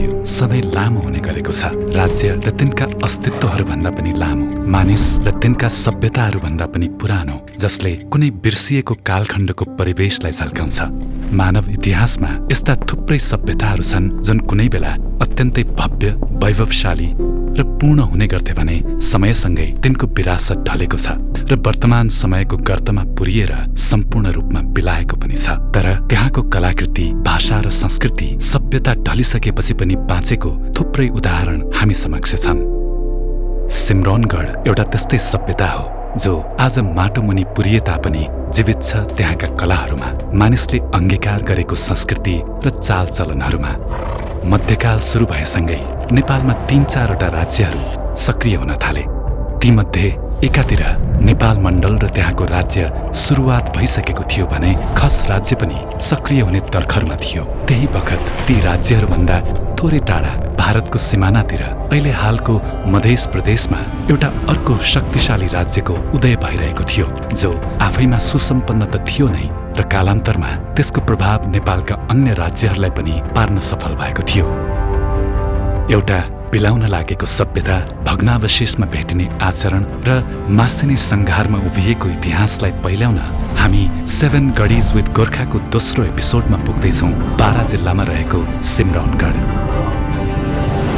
आयु सधैँ लामो हुने गरेको छ। राज्य र तिनका अस्तित्वहरूभन्दा पनि लामो, मानिस र तिनका सभ्यताहरूभन्दा पनि पुरानो, जसले कुनै बिर्सिएको कालखण्डको परिवेशलाई झल्काउँछ। मानव इतिहासमा यस्ता थुप्रै सभ्यताहरू छन् जुन कुनै बेला अत्यन्तै भव्य, वैभवशाली र पूर्ण हुने गर्थे भने समयसँगै तिनको विरासत ढलेको छ र वर्तमान समयको गर्तमा पुरिएर सम्पूर्ण रूपमा बिलाएको पनि छ। तर त्यहाँको कलाकृति, भाषा र संस्कृति, सभ्यता ढलिसकेपछि पनि बाँचेको थुप्रै उदाहरण हामी समक्ष छन्। सिम्रौनगढ एउटा त्यस्तै सभ्यता हो जो आज माटो मुनि पुरिए तापनि जीवित छ त्यहाँका कलाहरूमा, मानिसले अंगीकार गरेको संस्कृति र चालचलनहरूमा। मध्यकाल सुरु भएसँगै नेपालमा 3-4वटा राज्यहरू सक्रिय हुन थाले। तीमध्ये एकातिर नेपाल मण्डल र त्यहाँको राज्य सुरुवात भइसकेको थियो भने खस राज्य पनि सक्रिय हुने तर्खरमा थियो। त्यही बखत ती राज्यहरूभन्दा थोरै टाढा भारतको सिमानातिर अहिले हालको मध्य प्रदेशमा एउटा अर्को शक्तिशाली राज्यको उदय भइरहेको थियो, जो आफैमा सुसम्पन्न त थियो नै र कालान्तरमा त्यसको प्रभाव नेपालका अन्य राज्यहरूलाई पनि पार्न सफल भएको थियो। एउटा बिलाउन लागेको सभ्यता, भग्नावशेषमा भेटिने आचरण र मासिने सङ्घारमा उभिएको इतिहासलाई पहिल्याउन हामी 7 गढिज विथ गोर्खाको दोस्रो एपिसोडमा पुग्दैछौँ 12 जिल्लामा रहेको सिम्रौनगढ।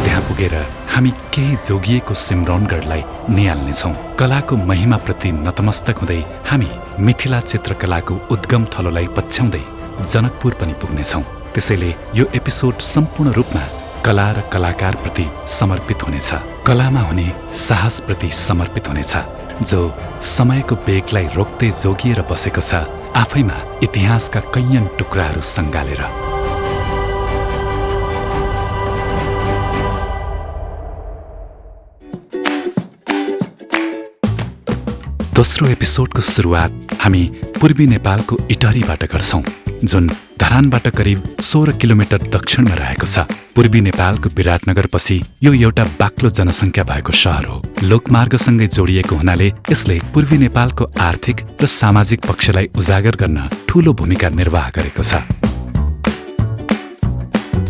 त्यहाँ पुगेर हामी केही जोगिएको सिम्रौनगढलाई निहाल्नेछौँ। कलाको महिमाप्रति नतमस्तक हुँदै हामी मिथिला चित्रकलाको उद्गम थलोलाई पछ्याउँदै जनकपुर पनि पुग्नेछौँ। त्यसैले यो एपिसोड सम्पूर्ण रूपमा कला र कलाकारप्रति समर्पित हुनेछ। कलामा हुने साहसप्रति समर्पित हुनेछ, जो समयको बेगलाई रोक्दै जोगिएर बसेको छ, आफैमा इतिहासका कैयन टुक्राहरू सङ्गालेर। दोस्रो एपिसोडको सुरुवात हामी पूर्वी नेपालको इटहरीबाट गर्छौं, जुन धरानबाट करिब 16 किलोमिटर दक्षिणमा रहेको छ। पूर्वी नेपालको विराटनगरपछि यो एउटा बाक्लो जनसङ्ख्या भएको सहर हो। लोकमार्गसँगै जोडिएको हुनाले यसले पूर्वी नेपालको आर्थिक र सामाजिक पक्षलाई उजागर गर्न ठूलो भूमिका निर्वाह गरेको छ।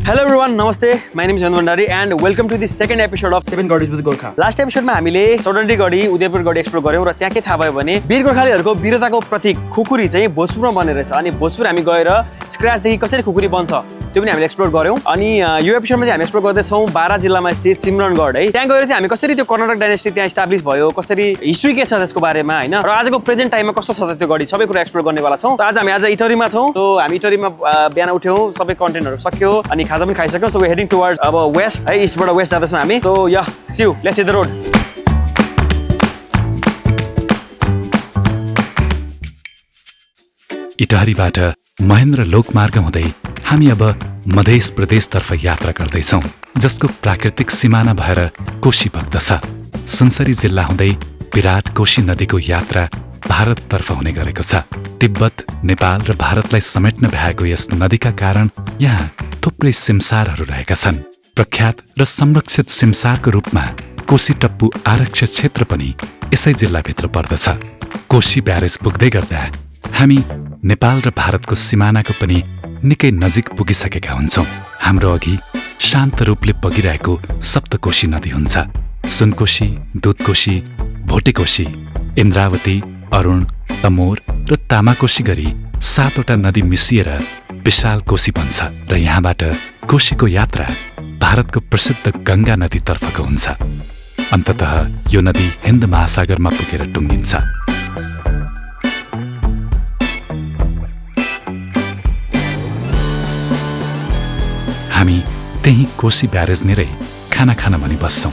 Hello everyone, namaste. My name is Chandru Bhandari and welcome to the second episode of 7 Gardis with Gorkha. Last episode मा हामीले चौडण्डी गढी, उदयपुर गढी एक्सप्लोर गर्यौं र त्यहाँ के थाहा भयो भने वीर गोर्खालीहरुको वीरताको प्रतीक खुकुरी चाहिँ भोजपुरमा बनेर रहेछ। अनि भोजपुर हामी गएर स्क्रैच देखि कसरी खुकुरी बन्छ त्यो पनि हामीले एक्सप्लोर गर्यौं। अनि यो एपिसोडमा चाहिँ हामी एक्सप्लोर गर्दै छौं 12 जिल्लामा स्थित सिम्रौनगढ है। त्यहाँ गएर चाहिँ हामी कसरी त्यो कर्नाटक डाइनेस्टी त्यहाँ एस्टाब्लिश भयो, कसरी हिस्ट्री के छ त्यसको बारेमा हैन, र आजको प्रेजेन्ट टाइममा कस्तो छ त्यो गढी सबै कुरा एक्सप्लोर गर्नेवाला छौं। आज हामी इटहरीमा छौं। सो हामी इटहरीमा बिहान उठ्यौं, सबै कन्टेन्टहरु सक्यो अनि खाजा पनि खाइसक्यौं। सो वी हेडिङ टुवर्ड्स अब वेस्ट है, इस्टबाट वेस्ट जाँदैछौं हामी। So yeah see you, let's hit the road. इटहरीबाट महेन्द्र लोकमार्ग हुँदै हामी अब मध्य प्रदेशतर्फ यात्रा गर्दैछौँ, जसको प्राकृतिक सिमाना भएर कोशी बग्दछ। सुनसरी जिल्ला हुँदै विराट कोशी नदीको यात्रा भारततर्फ हुने गरेको छ। तिब्बत, नेपाल र भारतलाई समेट्न भ्याएको यस नदीका कारण यहाँ थुप्रै सिमसारहरू रहेका छन्। प्रख्यात र संरक्षित सिमसारको रूपमा कोशी टप्पु आरक्ष क्षेत्र पनि यसै जिल्लाभित्र पर्दछ। कोशी ब्यारेज पुग्दै गर्दा हामी नेपाल र भारतको सिमानाको पनि निकै नजिक पुगिसकेका हुन्छौं। हाम्रो अघि शान्त रूपले बगिरहेको सप्तकोशी नदी हुन्छ। सुनकोशी, दुधकोशी, भोटेकोशी, इन्द्रावती, अरुण, तमोर र तामाकोशी गरी 7वटा नदी मिसिएर विशाल कोशी बन्छ र यहाँबाट कोशीको यात्रा भारतको प्रसिद्ध गंगा नदीतर्फको हुन्छ। अन्ततः यो नदी हिन्द महासागरमा पुगेर टुङ्गिन्छ। हामी त्यही कोशी ब्यारेज नेरै खाना खान भनी बस्छौं।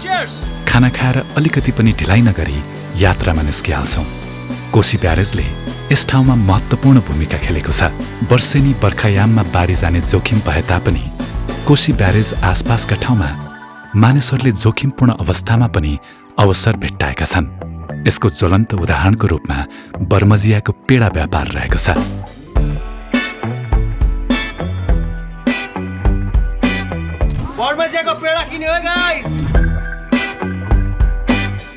खाना खाएर अलिकति पनि ढिलाइ नगरी यात्रामा निस्किहाल्छौं। कोशी ब्यारेजले यस ठाउँमा महत्त्वपूर्ण भूमिका खेलेको छ। वर्षेनी बर्खायाममा बाढी जाने जोखिम भए तापनि कोशी ब्यारेज आसपासका ठाउँमा मानिसहरूले जोखिमपूर्ण अवस्थामा पनि अवसर भेट्टाएका छन्। यसको ज्वलन्त उदाहरणको रूपमा बर्मजियाको पेडा व्यापार रहेको छ।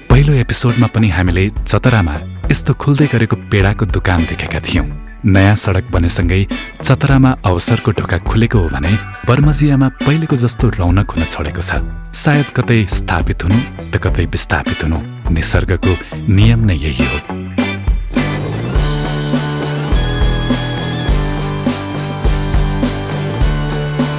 पहिलो एपिसोडमा पनि हामीले चतरामा यस्तो खुल्दै गरेको पेडाको दुकान देखेका थियौं। नयाँ सडक बनेसँगै चतरामा अवसरको ढोका खुलेको हो भने बर्मजियामा पहिलेको जस्तो रौनक हुन छोडेको छ। सायद कतै स्थापित हुनु त कतै विस्थापित हुनु, निसर्गको नियम नै यही हो।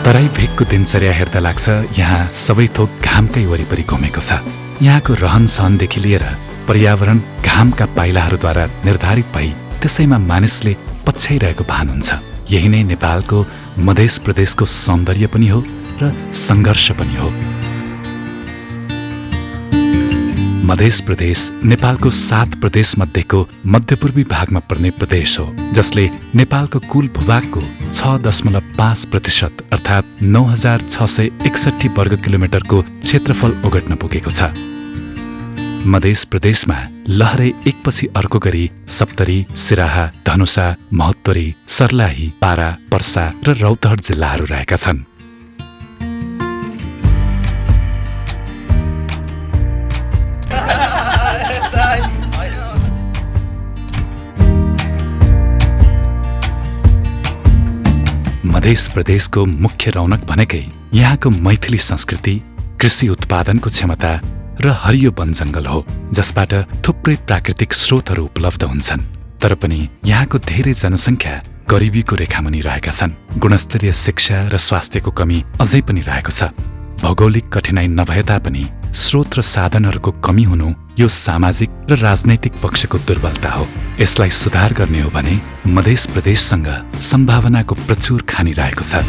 तराई भेगको दिनचर्या हेर्दा लाग्छ यहाँ सबै थोक घामकै वरिपरि घुमेको छ। यहाँको रहन सहनदेखि लिएर पर्यावरण घामका पाइलाहरूद्वारा निर्धारित भई त्यसैमा मानिसले पछ्याइरहेको भान हुन्छ। यही नै नेपालको मध्य प्रदेशको सौन्दर्य पनि हो र सङ्घर्ष पनि हो। मध्य प्रदेश नेपालको 7 प्रदेश मध्येको मध्यपूर्वी भागमा पर्ने प्रदेश हो, जसले नेपालको कुल भूभागको 6.5% अर्थात् 9661 वर्ग किलोमिटरको क्षेत्रफल ओगट्न पुगेको छ। मध्य प्रदेशमा लहरै एकपछि अर्को गरी सप्तरी, सिराहा, धनुषा, महोत्तरी, सर्लाही, पारा, पर्सा र रौतहट जिल्लाहरू रहेका छन्। मध्य प्रदेशको मुख्य रौनक भनेकै यहाँको मैथिली संस्कृति, कृषि उत्पादनको क्षमता र हरियो वन जङ्गल हो, जसबाट थुप्रै प्राकृतिक स्रोतहरू उपलब्ध हुन्छन्। तर पनि यहाँको धेरै जनसङ्ख्या गरिबीको रेखामुनि रहेका छन्। गुणस्तरीय शिक्षा र स्वास्थ्यको कमी अझै पनि रहेको छ। भौगोलिक कठिनाई नभए तापनि स्रोत र साधनहरूको कमी हुनु यो सामाजिक र राजनैतिक पक्षको दुर्बलता हो। यसलाई सुधार गर्ने हो भने मध्य प्रदेशसँग सम्भावनाको प्रचुर खानी रहेको छ।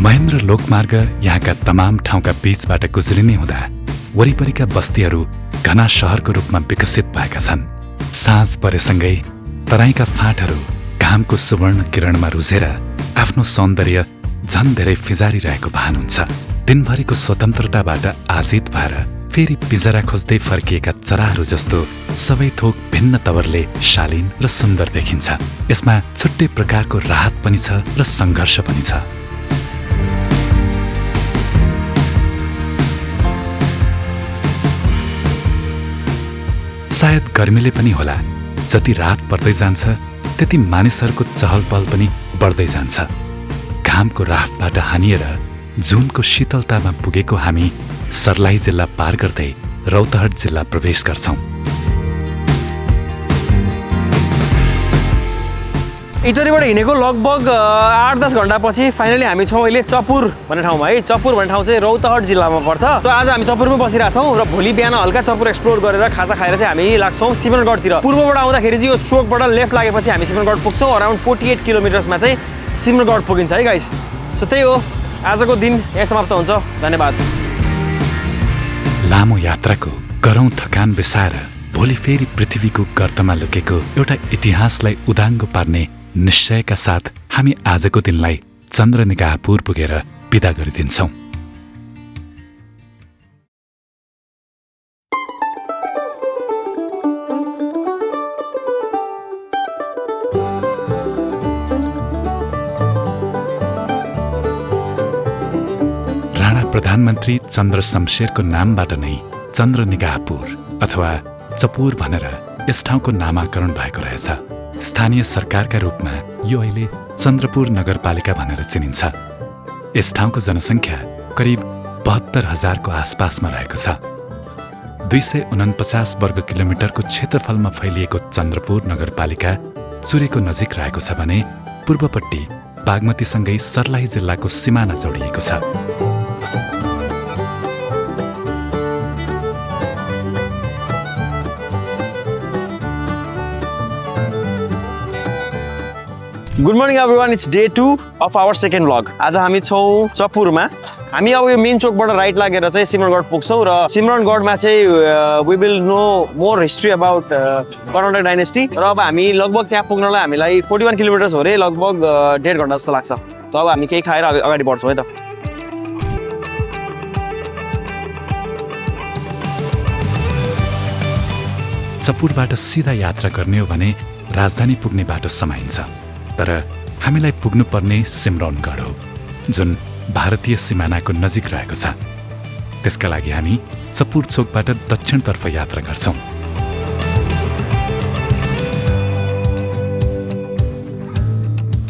महेन्द्र लोकमार्ग यहाँका तमाम ठाउँका बीचबाट गुज्रिने हुँदा वरिपरिका बस्तीहरू घना शहरको रूपमा विकसित भएका छन्। साँझ परेसँगै तराईका फाँटहरू घामको सुवर्ण किरणमा रुझेर आफ्नो सौन्दर्य झन धेरै फिजारिरहेको भान हुन्छ। दिनभरिको स्वतन्त्रताबाट आजित भएर फेरि पिजरा खोज्दै फर्किएका चराहरू जस्तो सबै थोक भिन्न तवरले शालीन र सुन्दर देखिन्छ। यसमा छुट्टै प्रकारको राहत पनि छ र सङ्घर्ष पनि छ। सायद गर्मीले पनि होला, जति रात पर्दै जान्छ त्यति मानिसहरूको चहलपहल पनि बढ्दै जान्छ। घामको राफबाट हानिएर जुनको शीतलतामा पुगेको हामी सर्लाही जिल्ला पार गर्दै रौतहट जिल्ला प्रवेश गर्छौं। इटरीबाट हिँडेको लगभग 8-10 घण्टापछि फाइनली हामी छौँ अहिले चपुर भन्ने ठाउँमा है। चपुर भन्ने ठाउँ चाहिँ रौतहट जिल्लामा पर्छ। त आज हामी चपुरमै बसिरहेको छौँ र भोलि बिहान हल्का चपुर एक्सप्लोर गरेर खाजा खाएर चाहिँ हामी लाग्छौँ सिमरनगढतिर। पूर्वबाट आउँदाखेरि चाहिँ यो चोकबाट लेफ्ट लागेपछि हामी सिमरनगढ पुग्छौँ। अराउन्ड 48 किलोमिटर्समा चाहिँ सिमरनगढ पुगिन्छ है गाइस। सो त्यही हो, आजको दिन यहाँ समाप्त हुन्छ। धन्यवाद। लामो यात्राको गरौँ थकान बिसाएर भोलि फेरि पृथ्वीको गर्तमा लुकेको एउटा इतिहासलाई उदाङ्गो पार्ने निश्चयका साथ हामी आजको दिनलाई चन्द्रनिगाहपुर पुगेर बिदा गरिदिन्छौं। राणा प्रधानमन्त्री चन्द्र शमशेरको नामबाट नै चन्द्रनिगाहपुर अथवा चपुर भनेर यस ठाउँको नामाकरण भएको रहेछ। स्थानीय सरकारका रूपमा यो अहिले चन्द्रपुर नगरपालिका भनेर चिनिन्छ। यस ठाउँको जनसङ्ख्या करिब 72,000 को आसपासमा रहेको छ। 249 वर्ग किलोमिटरको क्षेत्रफलमा फैलिएको चन्द्रपुर नगरपालिका चुरेको नजिक रहेको छ भने पूर्वपट्टि बागमतीसँगै सर्लाही जिल्लाको सिमाना जोडिएको छ। Good morning everyone, it's day 2 of our second vlog. आज हामी छौँ चपुरमा। हामी अब यो मेन चोकबाट राइट लागेर चाहिँ सिमरनगढ पुग्छौँ र सिमरनगढमा चाहिँ we will know more history about Karnataka dynasty. र अब हामी लगभग त्यहाँ पुग्नलाई हामीलाई 41 किलोमिटर्स हो रे, लगभग 1.5 घन्टा जस्तो लाग्छ। त अब हामी केही खाएर अगाडि बढ्छौँ है त। चपुरबाट सिधा यात्रा गर्ने हो भने राजधानी पुग्ने बाटो समाइन्छ, तर हामीलाई पुग्नुपर्ने सिमरनगढ हो जुन भारतीय सिमानाको नजिक रहेको छ। त्यसका लागि हामी चपुर चोकबाट दक्षिणतर्फ यात्रा गर्छौं।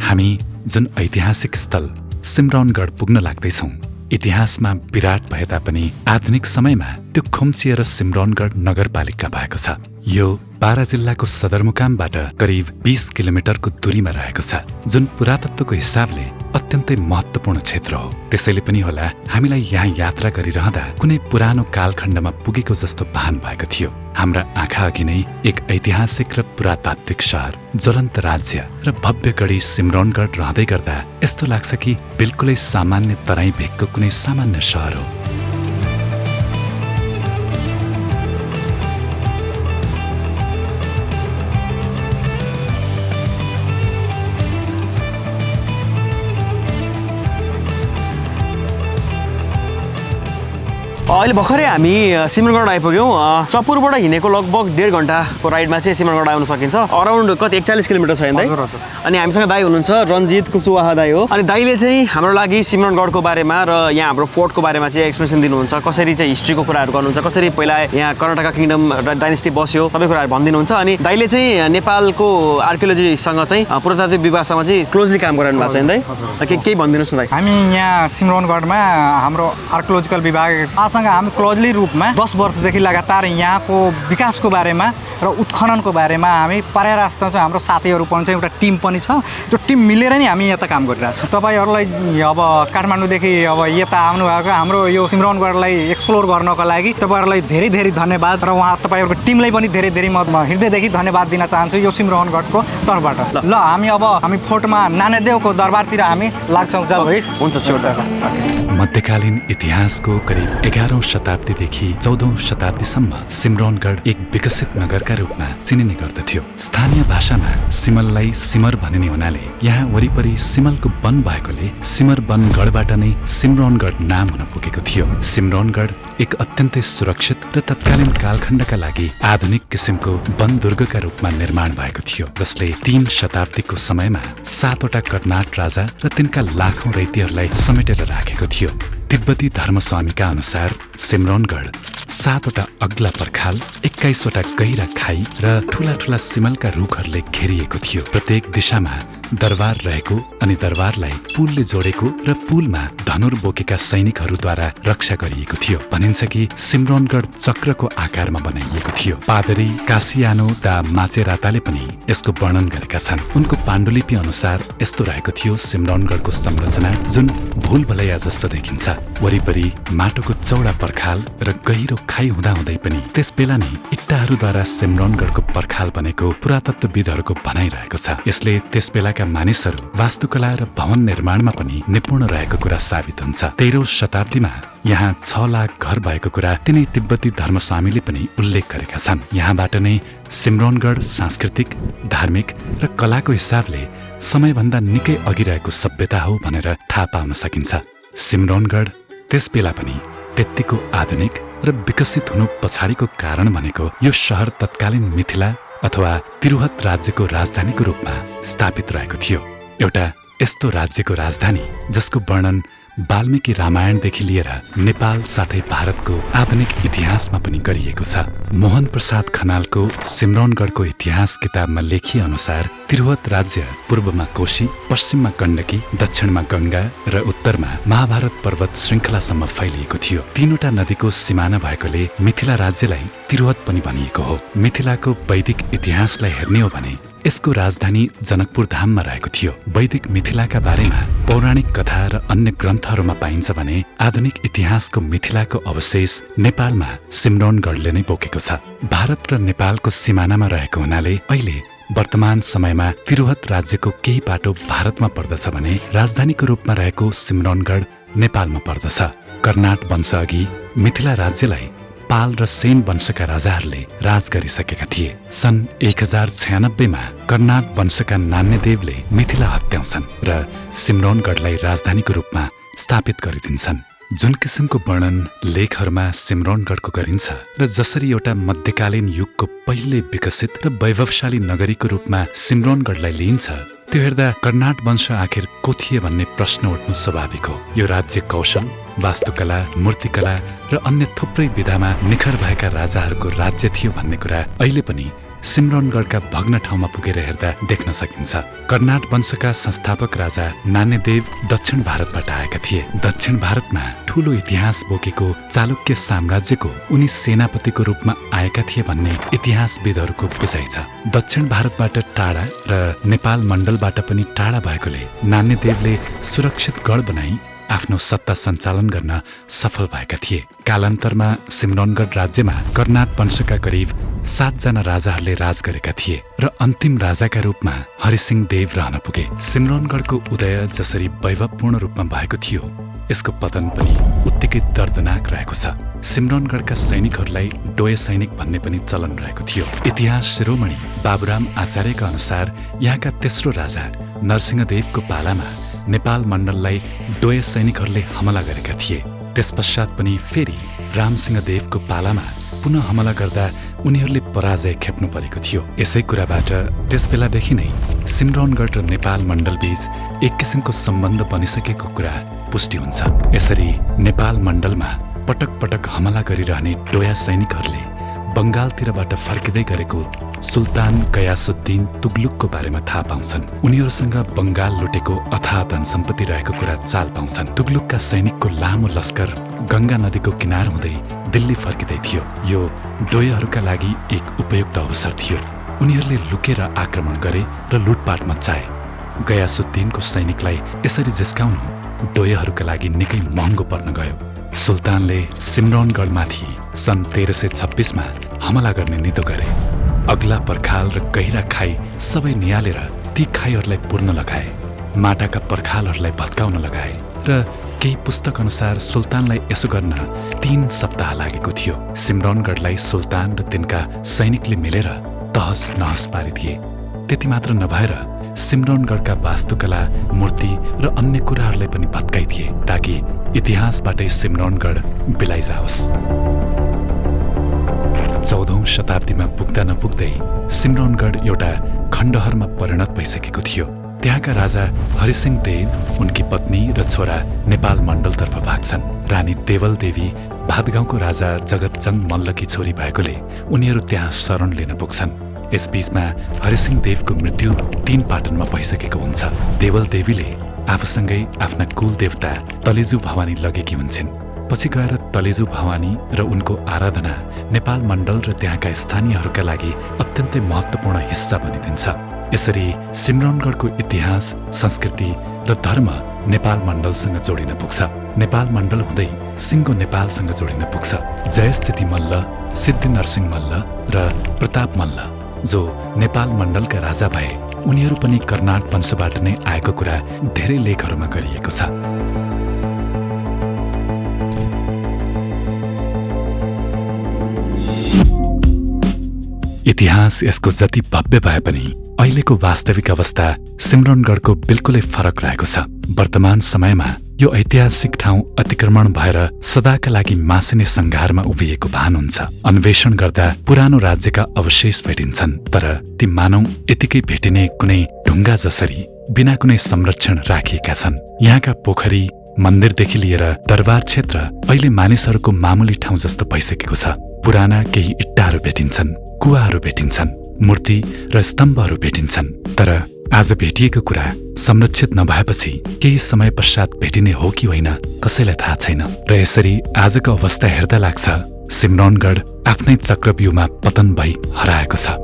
हामी जुन ऐतिहासिक स्थल सिमरौनगढ पुग्न लाग्दैछौं, इतिहासमा विराट भए तापनि आधुनिक समयमा त्यो खुम्चिएर सिमरौनगढ नगरपालिका भएको छ। यो बारा जिल्लाको सदरमुकामबाट करिब 20 किलोमिटरको दूरीमा रहेको छ, जुन पुरातत्वको हिसाबले अत्यन्तै महत्त्वपूर्ण क्षेत्र हो। त्यसैले पनि होला हामीलाई यहाँ यात्रा गरिरहँदा कुनै पुरानो कालखण्डमा पुगेको जस्तो भान भएको थियो। हाम्रा आँखा अघि नै एक ऐतिहासिक र पुरातात्विक सहर, ज्वलन्त राज्य र भव्य गढी सिमरौनगढ रहँदै गर्दा यस्तो लाग्छ कि बिल्कुलै सामान्य तराई भेगको कुनै सामान्य सहर हो। अहिले भर्खरै हामी सिमरौनगढ आइपुग्यौँ। चपुरबाट हिँडेको लगभग 1.5 घन्टाको राइडमा चाहिँ सिमरौनगढ आउन सकिन्छ। अराउन्ड कति 41 किलोमिटर छ दाइ। अनि हामीसँग दाइ हुनुहुन्छ रञ्जित कुशवाहा दाइ हो। अनि दाइले चाहिँ हाम्रो लागि सिमरौनगढको बारेमा र यहाँ हाम्रो फोर्टको बारेमा चाहिँ एक्सप्लेनेसन दिनुहुन्छ, कसरी चाहिँ हिस्ट्रीको कुराहरू गर्नुहुन्छ, कसरी पहिला यहाँ कर्नाटका किङडम डाइनेस्टी बस्यो, सबै कुराहरू भनिदिनुहुन्छ। अनि दाइले चाहिँ नेपालको आर्कियोलोजीसँग चाहिँ पुरातात्विक विभागसँग चाहिँ क्लोजली काम गराउनु भएको छ दाइ। केही भनिदिनुहोस् न दाइ। हामी यहाँ सिमरौनगढमा हाम्रो आर्कियोलोजिकल विभाग हामी क्लोजली रूपमा 10 वर्षदेखि लगातार यहाँको विकासको बारेमा र उत्खननको बारेमा हामी पर्याप्त चाहिँ हाम्रो साथीहरू पनि चाहिँ एउटा टिम पनि छ। त्यो टिम मिलेर नै हामी यता काम गरिरहेको छ। तपाईँहरूलाई अब काठमाडौँदेखि अब यता आउनुभएको हाम्रो यो सिमरौनगढलाई एक्सप्लोर गर्नको लागि तपाईँहरूलाई धेरै धेरै धन्यवाद र उहाँ तपाईँहरूको टिमलाई पनि धेरै धेरै म हृदयदेखि धन्यवाद दिन चाहन्छु यो सिमरौनगढको तर्फबाट। ल हामी फोर्टमा नानेदेवको दरबारतिर हामी लाग्छौँ। हुन्छ स्योर। मध्यकालीन इतिहासको करिब 11औं शताब्दीदेखि 14औं शताब्दीसम्म सिमरौनगढ एक विकसित नगरका रूपमा चिनिने गर्दथ्यो। स्थानीय भाषामा सिमललाई सिमर भनिने हुनाले यहाँ वरिपरि सिमलको वन भएकोले सिमर वनगढबाट नै सिमरौनगढ नाम हुन पुगेको थियो। सिमरौनगढ एक अत्यन्तै सुरक्षित र तत्कालीन कालखण्डका लागि आधुनिक किसिमको वन दुर्गका रूपमा निर्माण भएको थियो, जसले 3 शताब्दीको समयमा 7वटा कर्नाट राजा र तिनका लाखौं रैतीहरूलाई समेटेर राखेको थियो। तिब्बती धर्मस्वामीका अनुसार सिमरौनगढ 7वटा अग्ला पर्खाल, 21वटा गहिरा खाई र ठूला ठूला सिमलका रुखहरूले घेरिएको थियो। प्रत्येक दिशामा दरबार रहेको अनि दरबारलाई पुलले जोडेको र पुलमा धनुर बोकेका सैनिकहरूद्वारा रक्षा गरिएको थियो। भनिन्छ कि सिमरौनगढ चक्रको आकारमा बनाइएको थियो। पादरी कासियानो दा माचेराताले पनि यसको वर्णन गरेका छन्। उनको पाण्डुलिपि अनुसार यस्तो रहेको थियो सिमरौनगढको संरचना, जुन भुलभुलैया जस्तो देखिन्छ। वरिपरि माटोको चौडा पर्खाल र गहिरो खाई हुँदाहुँदै पनि त्यस बेला नै इट्टाहरूद्वारा सिमरौनगढको पर्खाल बनेको पुरातत्वविदहरूको भनाइरहेको छ। यसले त्यस बेलाका मानिसहरू वास्तुकला र भवन निर्माणमा पनि निपुण रहेको कुरा साबित हुन्छ। 13औं शताब्दीमा यहाँ 6 लाख घर भएको कुरा तिनै तिब्बती धर्मस्वामीले पनि उल्लेख गरेका छन्। यहाँबाट नै सिमरौनगढ सांस्कृतिक, धार्मिक र कलाको हिसाबले समयभन्दा निकै अघि रहेको सभ्यता हो भनेर थाहा पाउन सकिन्छ। सिमरौनगढ त्यस बेला पनि त्यत्तिको आधुनिक र विकसित हुनु पछाडिको कारण भनेको यो सहर तत्कालीन मिथिला अथवा तिरुहत राज्यको राजधानीको रूपमा स्थापित रहेको थियो। एउटा यस्तो राज्यको राजधानी जसको वर्णन वाल्मीकि रामायणदेखि लिएर नेपाल साथै भारतको आधुनिक इतिहासमा पनि गरिएको छ। मोहन प्रसाद खनालको सिमरौनगढको इतिहास किताबमा लेखिए अनुसार तिरुहत राज्य पूर्वमा कोशी, पश्चिममा गण्डकी, दक्षिणमा गङ्गा र उत्तरमा महाभारत पर्वत श्रृङ्खलासम्म फैलिएको थियो। 3वटा नदीको सिमाना भएकोले मिथिला राज्यलाई तिरुहत पनि भनिएको हो। मिथिलाको वैदिक इतिहासलाई हेर्ने हो भने यसको राजधानी जनकपुर धाममा रहेको थियो। वैदिक मिथिलाका बारेमा पौराणिक कथा र अन्य ग्रन्थहरूमा पाइन्छ भने आधुनिक इतिहासको मिथिलाको अवशेष नेपालमा सिमरौनगढले नै बोकेको छ। भारत र नेपालको सिमानामा रहेको हुनाले अहिले वर्तमान समयमा तिरुहत राज्यको केही पाटो भारतमा पर्दछ भने राजधानीको रूपमा रहेको सिमरौनगढ नेपालमा पर्दछ। कर्नाट वंशअघि मिथिला राज्यलाई पाल र सेन वंशका राजाहरूले राज गरिसकेका थिए। सन् 1096 मा कर्नाट वंशका नान्यदेवले मिथिला हत्याउँछन् र सिमरौनगढलाई राजधानीको रूपमा स्थापित गरिदिन्छन्। जुन किसिमको वर्णन लेखहरूमा सिमरौनगढको गरिन्छ र जसरी एउटा मध्यकालीन युगको पहिले विकसित र वैभवशाली नगरीको रूपमा सिमरौनगढलाई लिइन्छ, त्यो हेर्दा कर्नाट वंश आखिर को थिए भन्ने प्रश्न उठ्नु स्वाभाविक हो। यो राज्य कौशल, वास्तुकला, मूर्तिकला र अन्य थुप्रै विधामा निखर भएका राजाहरूको राज्य थियो भन्ने कुरा अहिले पनि सिम्रौनगढका भग्न ठाउँमा पुगेर हेर्दा देख्न सकिन्छ। कर्नाट वंशका संस्थापक राजा नान्यदेव दक्षिण भारतबाट आएका थिए। दक्षिण भारतमा ठूलो इतिहास बोकेको चालुक्य साम्राज्यको उनी सेनापतिको रूपमा आएका थिए भन्ने इतिहासविदहरूको बुझाइ छ। दक्षिण भारतबाट टाढा र नेपाल मण्डलबाट पनि टाढा भएकोले नान्यदेवले सुरक्षित गढ बनाई आफ्नो सत्ता सञ्चालन गर्न सफल भएका थिए। कालान्तरमा सिम्रौनगढ राज्यमा कर्नाट वंशका करिब 7 जना राजाहरूले राज गरेका थिए र अन्तिम राजाका रूपमा हरिसिंह देव रहन पुगे। सिम्रौनगढको उदय जसरी वैभवपूर्ण रूपमा भएको थियो, यसको पतन पनि उत्तिकै दर्दनाक रहेको छ। सिम्रौनगढका सैनिकहरूलाई डोय सैनिक भन्ने पनि चलन रहेको थियो। इतिहास शिरोमणि बाबुराम आचार्यका अनुसार यहाँका तेस्रो राजा नरसिंहदेवको पालामा नेपाल मण्डललाई डोय सैनिकहरूले हमला गरेका थिए। त्यसपश्चात पनि फेरि रामसिंहदेवको पालामा पुनः हमला गर्दा उनीहरूले पराजय खेप्नु परेको थियो। यसै कुराबाट त्यसबेलादेखि नै सिम्रौनगढ र नेपाल मण्डलबीच एक किसिमको सम्बन्ध बनिसकेको कुरा पुष्टि हुन्छ। यसरी नेपाल मण्डलमा पटक पटक हमला गरिरहने डोया सैनिकहरूले बङ्गालतिरबाट फर्किँदै गरेको सुल्तान गयासुद्दिन तुगलुकको बारेमा थाहा पाउँछन्। उनीहरूसँग बङ्गाल लुटेको अथाह धन सम्पत्ति रहेको कुरा चाल पाउँछन्। तुगलुकका सैनिकको लामो लस्कर गङ्गा नदीको किनार हुँदै दिल्ली फर्किँदै थियो। यो डोयहरूका लागि एक उपयुक्त अवसर थियो। उनीहरूले लुकेर आक्रमण गरे र लुटपाट मच्चाए। गयासुद्दिनको सैनिकलाई यसरी जिस्काउनु डोयहरूका लागि निकै महँगो पर्न गयो। सुल्तानले सिम्रौनगढमाथि सन् 1326 मा हमला गर्ने निधो गरे। अग्ला पर्खाल र गहिरा खाई सबै नियालेर ती खाईहरूलाई पुर्न लगाए। माटाका पर्खालहरूलाई भत्काउन लगाए र केही पुस्तक अनुसार सुल्तानलाई यसो गर्न 3 सप्ताह लागेको थियो। सिम्रौनगढलाई सुल्तान र तिनका सैनिकले मिलेर तहस नहस पारिदिए। त्यति मात्र नभएर सिम्रौनगढका वास्तुकला, मूर्ति र अन्य कुराहरूलाई पनि भत्काइदिए ताकि इतिहासबाटै सिम्रौनगढ बिलाइजाओस्। 14औं शताब्दीमा पुग्दा नपुग्दै सिम्रौनगढ एउटा खण्डहरमा परिणत भइसकेको थियो। त्यहाँका राजा हरिसिंह देव, उनकी पत्नी र छोरा नेपाल मण्डलतर्फ भाग्छन्। रानी देवल देवी भातगाउँको राजा जगतजङ मल्लकी छोरी भएकोले उनीहरू त्यहाँ शरण लिन पुग्छन्। यसबीचमा हरिसिंह देवको मृत्यु 3 पाटनमा भइसकेको हुन्छ। देवल देवीले आफूसँगै आफ्ना कुल देवता तलेजु भवानी लगेकी हुन्छन्। पछि गएर तलेजु भवानी र उनको आराधना नेपाल मण्डल र त्यहाँका स्थानीयहरूका लागि अत्यन्तै महत्त्वपूर्ण हिस्सा बनिदिन्छ। यसरी सिम्रौनगढको इतिहास, संस्कृति र धर्म नेपाल मण्डलसँग जोडिन पुग्छ। नेपाल मण्डल हुँदै सिङ्गो नेपालसँग जोडिन पुग्छ। जयस्थिति मल्ल, सिद्धि नरसिंह मल्ल र प्रताप मल्ल जो नेपाल मण्डलका राजा भए, उनीहरू पनि कर्नाट वंशबाट नै आएको कुरा धेरै लेखहरूमा गरिएको छ। इतिहास यसको जति भव्य भए पनि अहिलेको वास्तविक अवस्था सिम्रौनगढको बिल्कुलै फरक रहेको छ। वर्तमान समयमा यो ऐतिहासिक ठाउँ अतिक्रमण भएर सदाका लागि मासिने सङ्घारमा उभिएको भान हुन्छ। अन्वेषण गर्दा पुरानो राज्यका अवशेष भेटिन्छन्, तर ती मानव यतिकै भेटिने कुनै ढुङ्गा जसरी बिना कुनै संरक्षण राखिएका छन्। यहाँका पोखरी, मन्दिरदेखि लिएर दरबार क्षेत्र अहिले मानिसहरूको मामुली ठाउँ जस्तो भइसकेको छ। पुराना केही इट्टाहरू भेटिन्छन्, कुवाहरू भेटिन्छन्, मूर्ति र स्तम्भहरू भेटिन्छन्, तर आज भेटिएको कुरा संरक्षित नभएपछि केही समय पश्चात भेटिने हो कि होइन कसैलाई थाहा छैन। र यसरी आजको अवस्था हेर्दा लाग्छ सिम्रौनगढ आफ्नै चक्रव्यूहमा पतन भई हराएको छ।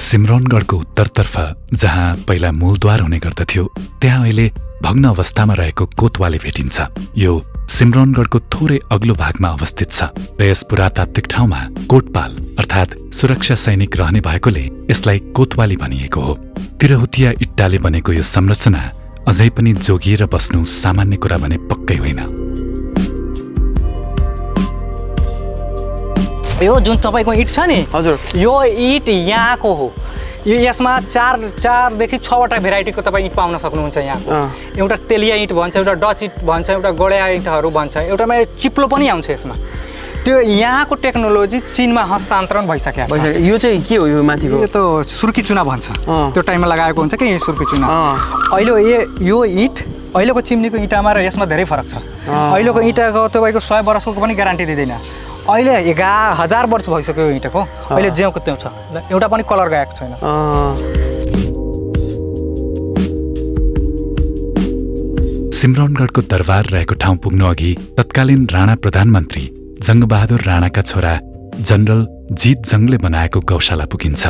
सिम्रौनगढको उत्तरतर्फ जहाँ पहिला मूलद्वार हुने गर्दथ्यो, त्यहाँ अहिले भग्न अवस्थामा रहेको कोतवाली भेटिन्छ। यो सिम्रौनगढको थोरै अग्लो भागमा अवस्थित छ र यस पुरातात्विक ठाउँमा कोटपाल अर्थात् सुरक्षा सैनिक रहने भएकोले यसलाई कोतवाली भनिएको हो। तिरहुतिया इट्टाले बनेको यो संरचना अझै पनि जोगिएर बस्नु सामान्य कुरा भने पक्कै होइन। यो जुन तपाईँको इँट छ नि, हजुर, यो इँट यहाँको हो। यसमा 4देखि 6वटा भेराइटीको तपाईँ इँट पाउन सक्नुहुन्छ यहाँको। एउटा तेलिया इँट भन्छ, एउटा डच इँट भन्छ, एउटा गोडा इँटहरू भन्छ, एउटामा चिप्लो पनि आउँछ यसमा। त्यो यहाँको टेक्नोलोजी चीनमा हस्तान्तरण भइसकेको छ। यो चाहिँ के हो यो माथिको? यो त सुर्की चुना भन्छ। त्यो टाइममा लगाएको हुन्छ कि सुर्की चुना। अहिले यो इँट अहिलेको चिम्नीको इँटामा र यसमा धेरै फरक छ। अहिलेको इँटाको तपाईँको 100 वर्षको पनि ग्यारेन्टी दिँदैन। अहिले 1000 वर्ष भइसक्यो यो इँटाको। अहिले ज्याउँको त्यो छ, एउटा पनि कलर गएको छैन। सिमरौनगढको दरबार रहेको ठाउँ पुग्नु अघि तत्कालीन राणा प्रधानमन्त्री जङ्गबहादुर राणाका छोरा जनरल जीत जङले बनाएको गौशाला पुगिन्छ।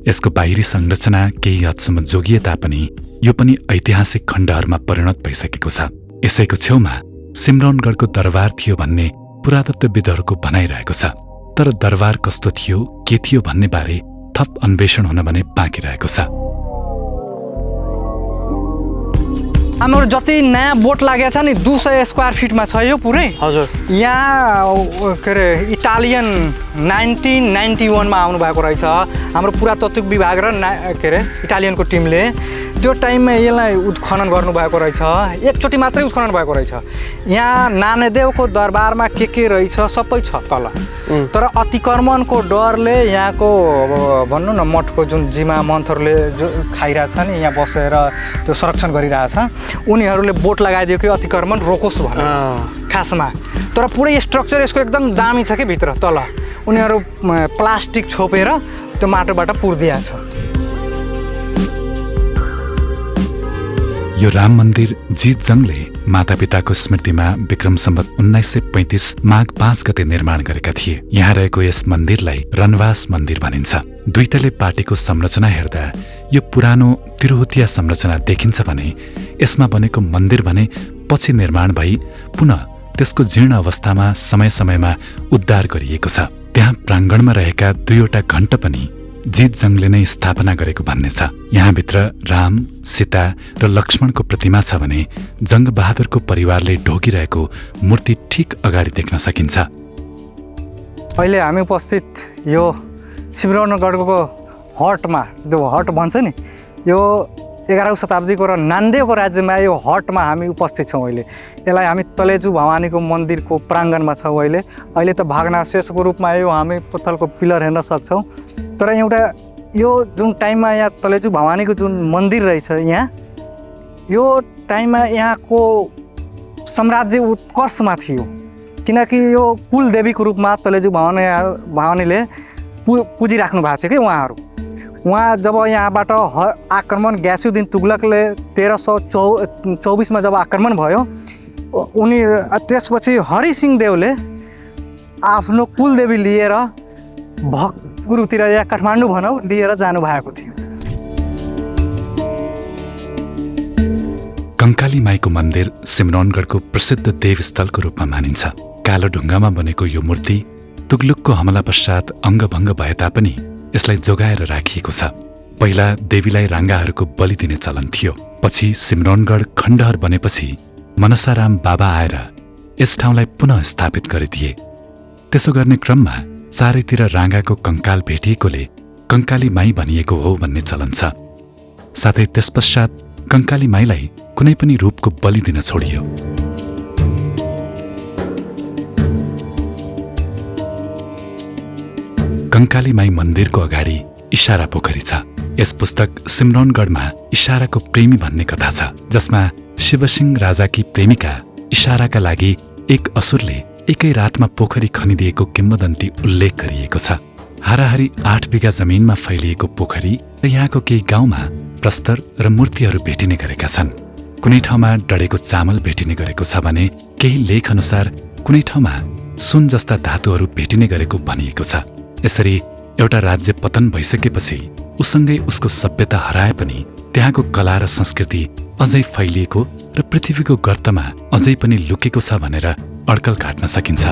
यसको बाहिरी संरचना केही हदसम्म जोगिए तापनि यो पनि ऐतिहासिक खण्डहरूमा परिणत भइसकेको छ। यसैको छेउमा सिमरौनगढको दरबार थियो भन्ने पुरातत्वविदहरूको भनाइरहेको छ। तर दरबार कस्तो थियो, के थियो भन्ने बारे थप अन्वेषण हुन भने बाँकी रहेको छ। हाम्रो जति नयाँ बोट लागेको छ नि 200 स्क्वायर फिटमा छ यो पुरै। हजुर। यहाँ के अरे इटालियन 1991मा आउनुभएको रहेछ हाम्रो पुरातत्व विभाग र के अरे इटालियनको टिमले। त्यो टाइममा यसलाई उत्खनन गर्नुभएको रहेछ। एकचोटि मात्रै उत्खनन भएको रहेछ। यहाँ नानेदेवको दरबारमा के रहेछ सबै छ तल। तर अतिक्रमणको डरले यहाँको भन्नु न मठको जुन जिमा मन्थरले जो खाइरहेछ नि, यहाँ बसेर त्यो संरक्षण गरिरहेछ, उनीहरूले बोट लगाइदियो कि अतिक्रमण रोकोस् भनेर खासमा। तर पुरै स्ट्रक्चर यसको एकदम दामी छ कि भित्र तल उनीहरू प्लास्टिक छोपेर त्यो माटोबाट पुर्दिया छ। यो राम मन्दिर जीत जङले मातापिताको स्मृतिमा विक्रम सम्वत 1935 माघ 5 गते निर्माण गरेका थिए। यहाँ रहेको यस मन्दिरलाई रनवास मन्दिर भनिन्छ। दुई तले पाटीको संरचना हेर्दा यो पुरानो तिरुहुतिया संरचना देखिन्छ भने यसमा बनेको मन्दिर भने पछि निर्माण भई पुनः त्यसको जीर्ण अवस्थामा समय समयमा उद्धार गरिएको छ। त्यहाँ प्राङ्गणमा रहेका 2वटा घण्ट पनि जीत जङले नै स्थापना गरेको भन्ने छ। यहाँभित्र राम, सीता र लक्ष्मणको प्रतिमा छ भने जङ्गबहादुरको परिवारले ढोकिरहेको मूर्ति ठिक अगाडि देख्न सकिन्छ। अहिले हामी उपस्थित यो सिमरौनगढको हटमा, जो हट भन्छ नि, यो 11औं शताब्दीको र नान्देवको राज्यमा यो हटमा हामी उपस्थित छौँ। अहिले यसलाई हामी तलेजु भवानीको मन्दिरको प्राङ्गणमा छौँ। अहिले त भग्नावशेषको रूपमा यो हामी पत्थरको पिलर हेर्न सक्छौँ। तर एउटा यो जुन टाइममा यहाँ तलेजु भवानीको जुन मन्दिर रहेछ यहाँ, यो टाइममा यहाँको साम्राज्य उत्कर्षमा थियो। किनकि यो कुलदेवीको रूपमा तलेजु भवानीले पुजिराख्नु भएको थियो कि उहाँहरू। उहाँ जब यहाँबाट आक्रमण ग्यासुद्दिन तुगलकले 1324मा जब आक्रमण भयो, उनी त्यसपछि हरिसिंह देवले आफ्नो कुलदेवी लिएर भक्तपुरतिर या काठमाडौँ भनौँ लिएर जानुभएको थियो। कङ्काली माईको मन्दिर सिमरौनगढको प्रसिद्ध देवस्थलको रूपमा मानिन्छ। कालो ढुङ्गामा बनेको यो मूर्ति तुगलकको हमला पश्चात अङ्गभङ्ग भए तापनि यसलाई जोगाएर राखिएको छ। पहिला देवीलाई राङ्गाहरूको बलि दिने चलन थियो। पछि सिमरौनगढ खण्डहर बनेपछि मनसाराम बाबा आएर यस ठाउँलाई पुनः स्थापित गरिदिए। त्यसो गर्ने क्रममा चारैतिर राङ्गाको कङ्काल भेटिएकोले कङ्काली माई भनिएको हो भन्ने चलन छ। साथै त्यसपश्चात कङ्काली माईलाई कुनै पनि रूपको बलि दिन छोडियो। कङ्काली माई मन्दिरको अगाडि इशारा पोखरी छ। यस पुस्तक सिमरौनगढमा इशाराको प्रेमी भन्ने कथा छ, जसमा शिवसिंह राजाकी प्रेमिका इशाराका लागि एक असुरले एकै रातमा पोखरी खनिदिएको किम्वदन्ती उल्लेख गरिएको छ। हाराहारी 8 बिघा जमिनमा फैलिएको पोखरी र यहाँको केही गाउँमा प्रस्तर र मूर्तिहरू भेटिने गरेका छन्। कुनै ठाउँमा डढेको चामल भेटिने गरेको छ भने केही लेख अनुसार कुनै ठाउँमा सुन जस्ता धातुहरू भेटिने गरेको भनिएको छ। यसरी एउटा राज्य पतन भइसकेपछि उसँगै उसको सभ्यता हराए पनि त्यहाँको कला र संस्कृति अझै फैलिएको र पृथ्वीको गर्तमा अझै पनि लुकेको छ भनेर अड्कल काट्न सकिन्छ।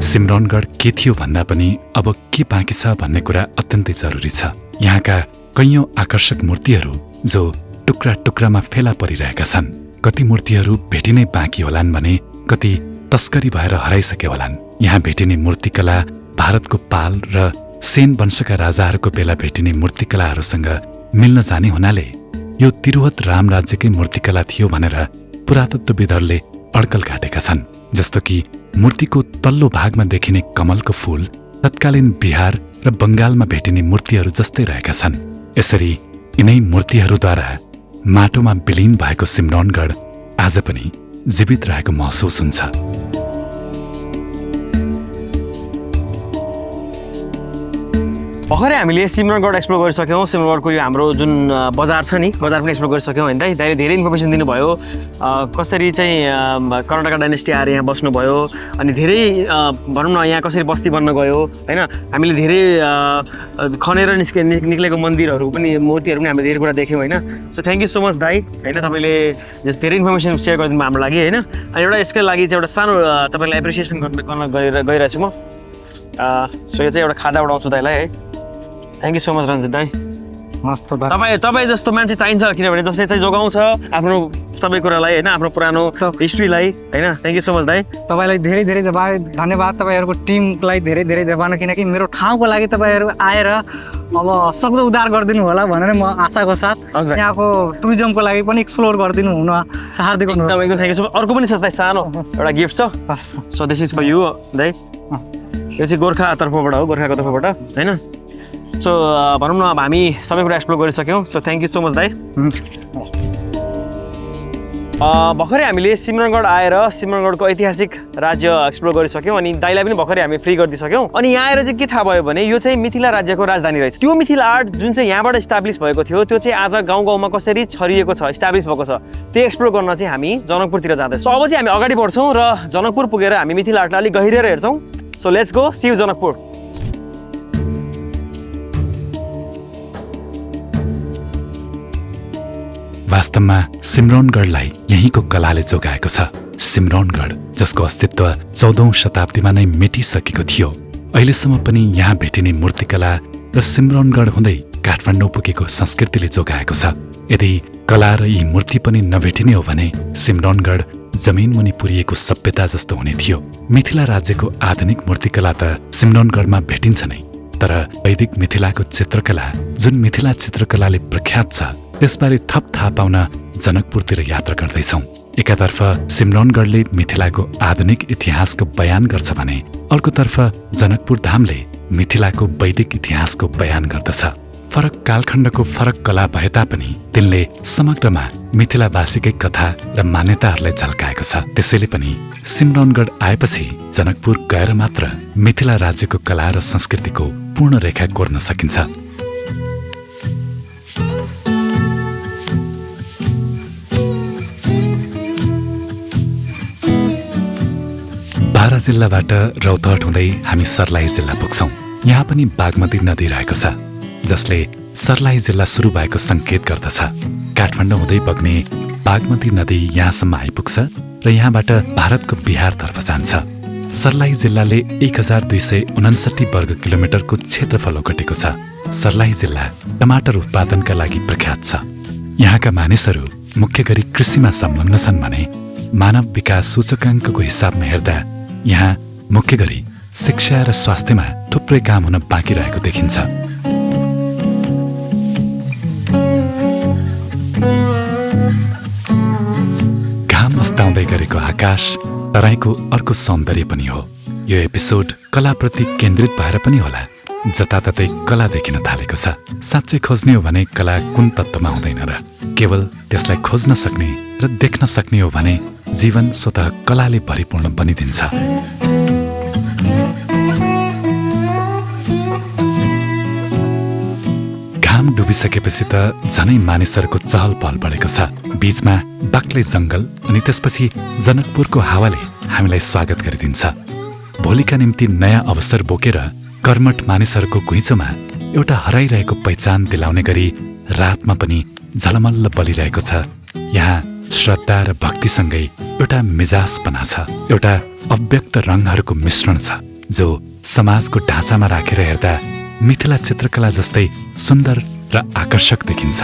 सिमरौनगढ के थियो भन्दा पनि अब के बाँकी छ भन्ने कुरा अत्यन्तै जरुरी छ। यहाँका कैयौं आकर्षक मूर्तिहरू जो टुक्रा टुक्रामा फेला परिरहेका छन्। कति मूर्तिहरू भेटिनै बाँकी होलान् भने कति तस्करी भएर हराइसके होलान्। यहाँ भेटिने मूर्तिकला भारतको पाल र सेन वंशका राजाहरूको बेला भेटिने मूर्तिकलाहरूसँग मिल्न जाने हुनाले यो तिरुवत राम राज्यकै मूर्तिकला थियो भनेर पुरातत्वविदहरूले अड्कल काटेका छन्। जस्तो कि मूर्तिको तल्लो भागमा देखिने कमलको फूल तत्कालीन बिहार र बङ्गालमा भेटिने मूर्तिहरू जस्तै रहेका छन्। यसरी यिनै मूर्तिहरूद्वारा माटोमा विलीन भएको सिमरौनगढ आज पनि जीवित रहेको महसुस हुन्छ। भर्खरै हामीले सिमरौनगढ एक्सप्लोर गरिसक्यौँ। सिमरौनगढको यो हाम्रो जुन बजार छ नि, बजार पनि एक्सप्लोर गरिसक्यौँ होइन। दाइले धेरै इन्फर्मेसन दिनुभयो कसरी चाहिँ कर्नाटका डाइनेस्टी आएर यहाँ बस्नुभयो अनि धेरै भनौँ न यहाँ कसरी बस्ती बन्न गयो होइन। हामीले धेरै खनेर निक्लेको मन्दिरहरू पनि मूर्तिहरू पनि हामीले धेरै कुरा देख्यौँ होइन। So thank you so much दाइ होइन, तपाईँले धेरै इन्फर्मेसन सेयर गरिदिनु हाम्रो लागि होइन। अनि एउटा यसकै लागि चाहिँ एउटा सानो तपाईँलाई एप्रिसिएसन गर्न गइरहेको छु म। सो यो चाहिँ एउटा खादा उडाउँछु दाइलाई है। Thank you so much Ranjit दाइ। मस्त तपाईँ जस्तो मान्छे चाहिन्छ, किनभने जसले चाहिँ जोगाउँछ आफ्नो सबै कुरालाई होइन, आफ्नो पुरानो हिस्ट्रीलाई होइन। थ्याङ्क यू सो मच दाइ। तपाईँलाई धेरै धेरै धन्यवाद। तपाईँहरूको टिमलाई धेरै धेरै धन्यवाद, किनकि मेरो ठाउँको लागि तपाईँहरू आएर अब सक्दो उद्धार गरिदिनु होला भनेर म आशाको साथ यहाँको टुरिज्मको लागि पनि एक्सप्लोर गरिदिनु हुन हार्दिक एकदम थ्याङ्क यू सो मच। अर्को पनि छ दाइ, सानो एउटा गिफ्ट छ। So this is for you दाइ। यो चाहिँ गोर्खा तर्फबाट हो, गोर्खाको तर्फबाट होइन। सो भनौँ न अब हामी सबै कुरा एक्सप्लोर गरिसक्यौँ। So thank you so much दाइ। भर्खरै हामीले सिमरौनगढ आएर सिमरौनगढको ऐतिहासिक राज्य एक्सप्लोर गरिसक्यौँ अनि दाइलाई पनि भर्खरै हामी फ्री गरिदिइसक्यौँ। अनि यहाँ आएर चाहिँ के थाहा भयो भने यो चाहिँ मिथिला राज्यको राजधानी रहेछ। त्यो मिथिला आर्ट जुन चाहिँ यहाँबाट इस्टाब्लिस भएको थियो त्यो चाहिँ आज गाउँ गाउँमा कसरी छरिएको छ, इस्टाब्लिस भएको छ, त्यो एक्सप्लोर गर्न चाहिँ हामी जनकपुरतिर जाँदैछौँ। अब चाहिँ हामी अगाडि बढ्छौँ र जनकपुर पुगेर हामी मिथिला आर्टलाई अलिक गहिरेर हेर्छौँ। So let's go, see you Janakpur. वास्तवमा सिमरौनगढलाई यहीँको कलाले जोगाएको छ। सिमरौनगढ जसको अस्तित्व 14औं शताब्दीमा नै मेटिसकेको थियो, अहिलेसम्म पनि यहाँ भेटिने मूर्तिकला र सिमरौनगढ हुँदै काठमाडौँ पुगेको संस्कृतिले जोगाएको छ। यदि कला र यी मूर्ति पनि नभेटिने हो भने सिमरौनगढ जमिन मुनि पुरिएको सभ्यता जस्तो हुने थियो। मिथिला राज्यको आधुनिक मूर्तिकला त सिमरौनगढमा भेटिन्छ नै, तर वैदिक मिथिलाको चित्रकला जुन मिथिला चित्रकलाले प्रख्यात छ त्यसबारे थप थाहा पाउन जनकपुरतिर यात्रा गर्दैछौँ। एकातर्फ सिमरौनगढले मिथिलाको आधुनिक इतिहासको बयान गर्छ भने अर्कोतर्फ जनकपुर धामले मिथिलाको वैदिक इतिहासको बयान गर्दछ। फरक कालखण्डको फरक कला भए तापनि तिनले समग्रमा मिथिलावासीकै कथा र मान्यताहरूलाई झल्काएको छ। त्यसैले पनि सिमरौनगढ आएपछि जनकपुर गएर मात्र मिथिला राज्यको कला र संस्कृतिको पूर्ण रेखा कोर्न सकिन्छ। बारा जिल्लाबाट रौतहट हुँदै हामी सर्लाही जिल्ला पुग्छौँ। यहाँ पनि बागमती नदी रहेको छ जसले सर्लाही जिल्ला सुरु भएको सङ्केत गर्दछ। काठमाडौँ हुँदै बग्ने बागमती नदी यहाँसम्म आइपुग्छ र यहाँबाट भारतको बिहारतर्फ जान्छ। सर्लाही जिल्लाले 1259 वर्ग किलोमिटरको क्षेत्रफल ओगटेको छ। सर्लाही जिल्ला टमाटर उत्पादनका लागि प्रख्यात छ। यहाँका मानिसहरू मुख्य गरी कृषिमा संलग्न छन् भने मानव विकास सूचकाङ्कको हिसाबमा हेर्दा यहाँ मुख्य गरी शिक्षा र स्वास्थ्यमा थुप्रै काम हुन बाँकी रहेको देखिन्छ। घाम अस्ताउँदै गरेको आकाश तराईको अर्को सौन्दर्य पनि हो। यो एपिसोड कलाप्रति केन्द्रित भएर पनि होला। जताततै कला देखिन थालेको छ। साँच्चै खोज्ने हो भने कला कुन तत्त्वमा हुँदैन र केवल त्यसलाई खोज्न सक्ने र देख्न सक्ने हो भने जीवन स्वतः कलाले परिपूर्ण बनिदिन्छ। घाम डुबिसकेपछि त झनै मानिसहरूको चहल पहल बढेको छ। बीचमा बाक्लै जङ्गल अनि त्यसपछि जनकपुरको हावाले हामीलाई स्वागत गरिदिन्छ। भोलिका निम्ति नयाँ अवसर बोकेर कर्मठ मानिसहरूको घुइँचोमा एउटा हराइरहेको पहिचान दिलाउने गरी रातमा पनि झलमल्ल बलिरहेको छ। यहाँ श्रद्धा र भक्तिसँगै एउटा मिजाजपना छ, एउटा अव्यक्त रङहरूको मिश्रण छ जो समाजको ढाँचामा राखेर हेर्दा मिथिला चित्रकला जस्तै सुन्दर र आकर्षक देखिन्छ।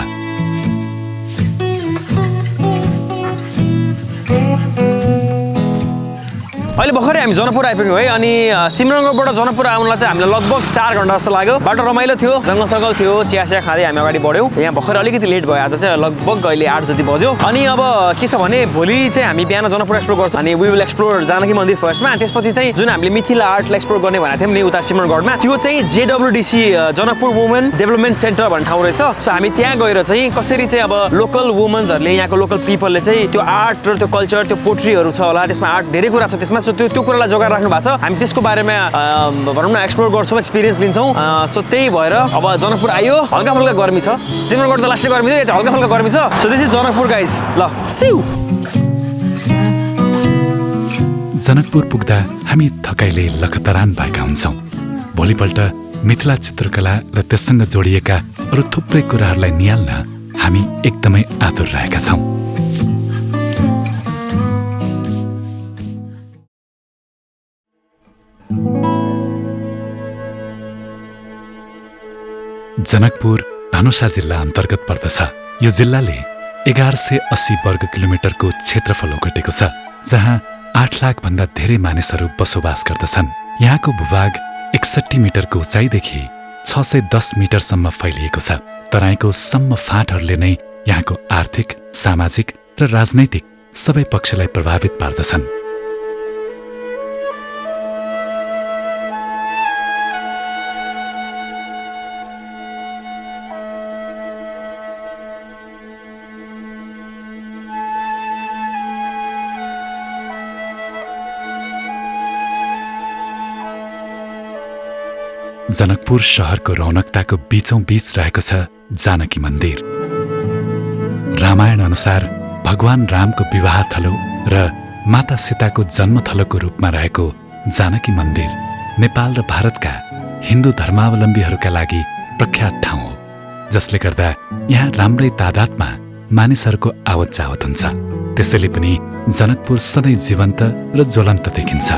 अहिले भर्खरै हामी जनकपुर आइपुग्यौँ है। अनि सिमरनगरबाट जनकपुर आउनलाई चाहिँ हामीलाई लगभग 4 घन्टा जस्तो लाग्यो। बाटो रमाइलो थियो, जङ्गल सङ्गल थियो, चिया खाँदै हामी अगाडि बढ्यौँ। यहाँ भर्खर अलिकति लेट भयो, आज चाहिँ लगभग अहिले 8 जति बज्यो। अनि अब के छ भने भोलि चाहिँ हामी बिहान जनकपुर एक्सप्लोर गर्छौँ अनि वी विल एक्सप्लोर जानकी मन्दिर फर्स्टमा। त्यसपछि चाहिँ जुन हामीले मिथिला आर्टलाई एक्सप्लोर गर्ने भनेको थियौँ नि उता सिमरनगढमा, त्यो चाहिँ JWDC Janakpur women development centre भन्ने ठाउँ रहेछ। सो हामी त्यहाँ गएर चाहिँ कसरी चाहिँ अब लोकल वुमेन्सहरूले, यहाँको लोकल पिपलले चाहिँ त्यो आर्ट र त्यो कल्चर, त्यो पोट्रीहरू छ होला, त्यसमा आर्ट धेरै कुरा छ त्यसमा। सो त्यो कुरालाई जोगाएर राख्नु भएको छ। हामी त्यसको बारेमा भनौँ न एक्सप्लोर गर्छौँ, एक्सपिरियन्स लिन्छौँ। सो त्यही भएर अब जनकपुर आयो, हल्का फुल्का गर्मी छ। सिमरनगढ त लास्टै गर्मी थियो, यहाँ चाहिँ हल्का फुल्का गर्मी छ। So this is Janakpur guys. ल सिउ। जनकपुर पुग्दा हामी थकाइले लखतरान भएका हुन्छौँ। भोलिपल्ट मिथिला चित्रकला र त्यससँग जोडिएका अरू थुप्रै कुराहरूलाई निहाल्न हामी एकदमै आतुर रहेका छौँ। जनकपुर धनुषा जिल्ला अन्तर्गत पर्दछ। यो जिल्लाले 1180 वर्ग किलोमिटरको क्षेत्रफल ओगटेको छ, जहाँ 8 लाख भन्दा धेरै मानिसहरू बसोबास गर्दछन्। यहाँको भूभाग 61 मिटरको उचाइदेखि 610 मिटरसम्म फैलिएको छ। तराईको सम्म फाँटहरूले नै यहाँको आर्थिक, सामाजिक र राजनैतिक सबै पक्षलाई प्रभावित पार्दछन्। जनकपुर शहरको रौनकताको बीचौं बीच रहेको छ जानकी मन्दिर। रामायण अनुसार भगवान रामको विवाह थलो र माता सीताको जन्मथलोको रूपमा रहेको जानकी मन्दिर नेपाल र भारतका हिन्दू धर्मावलम्बीहरूका लागि प्रख्यात ठाउँ हो, जसले गर्दा यहाँ राम्रै तादादमा मानिसहरूको आवत जावत हुन्छ। त्यसैले पनि जनकपुर सधैँ जीवन्त र ज्वलन्त देखिन्छ।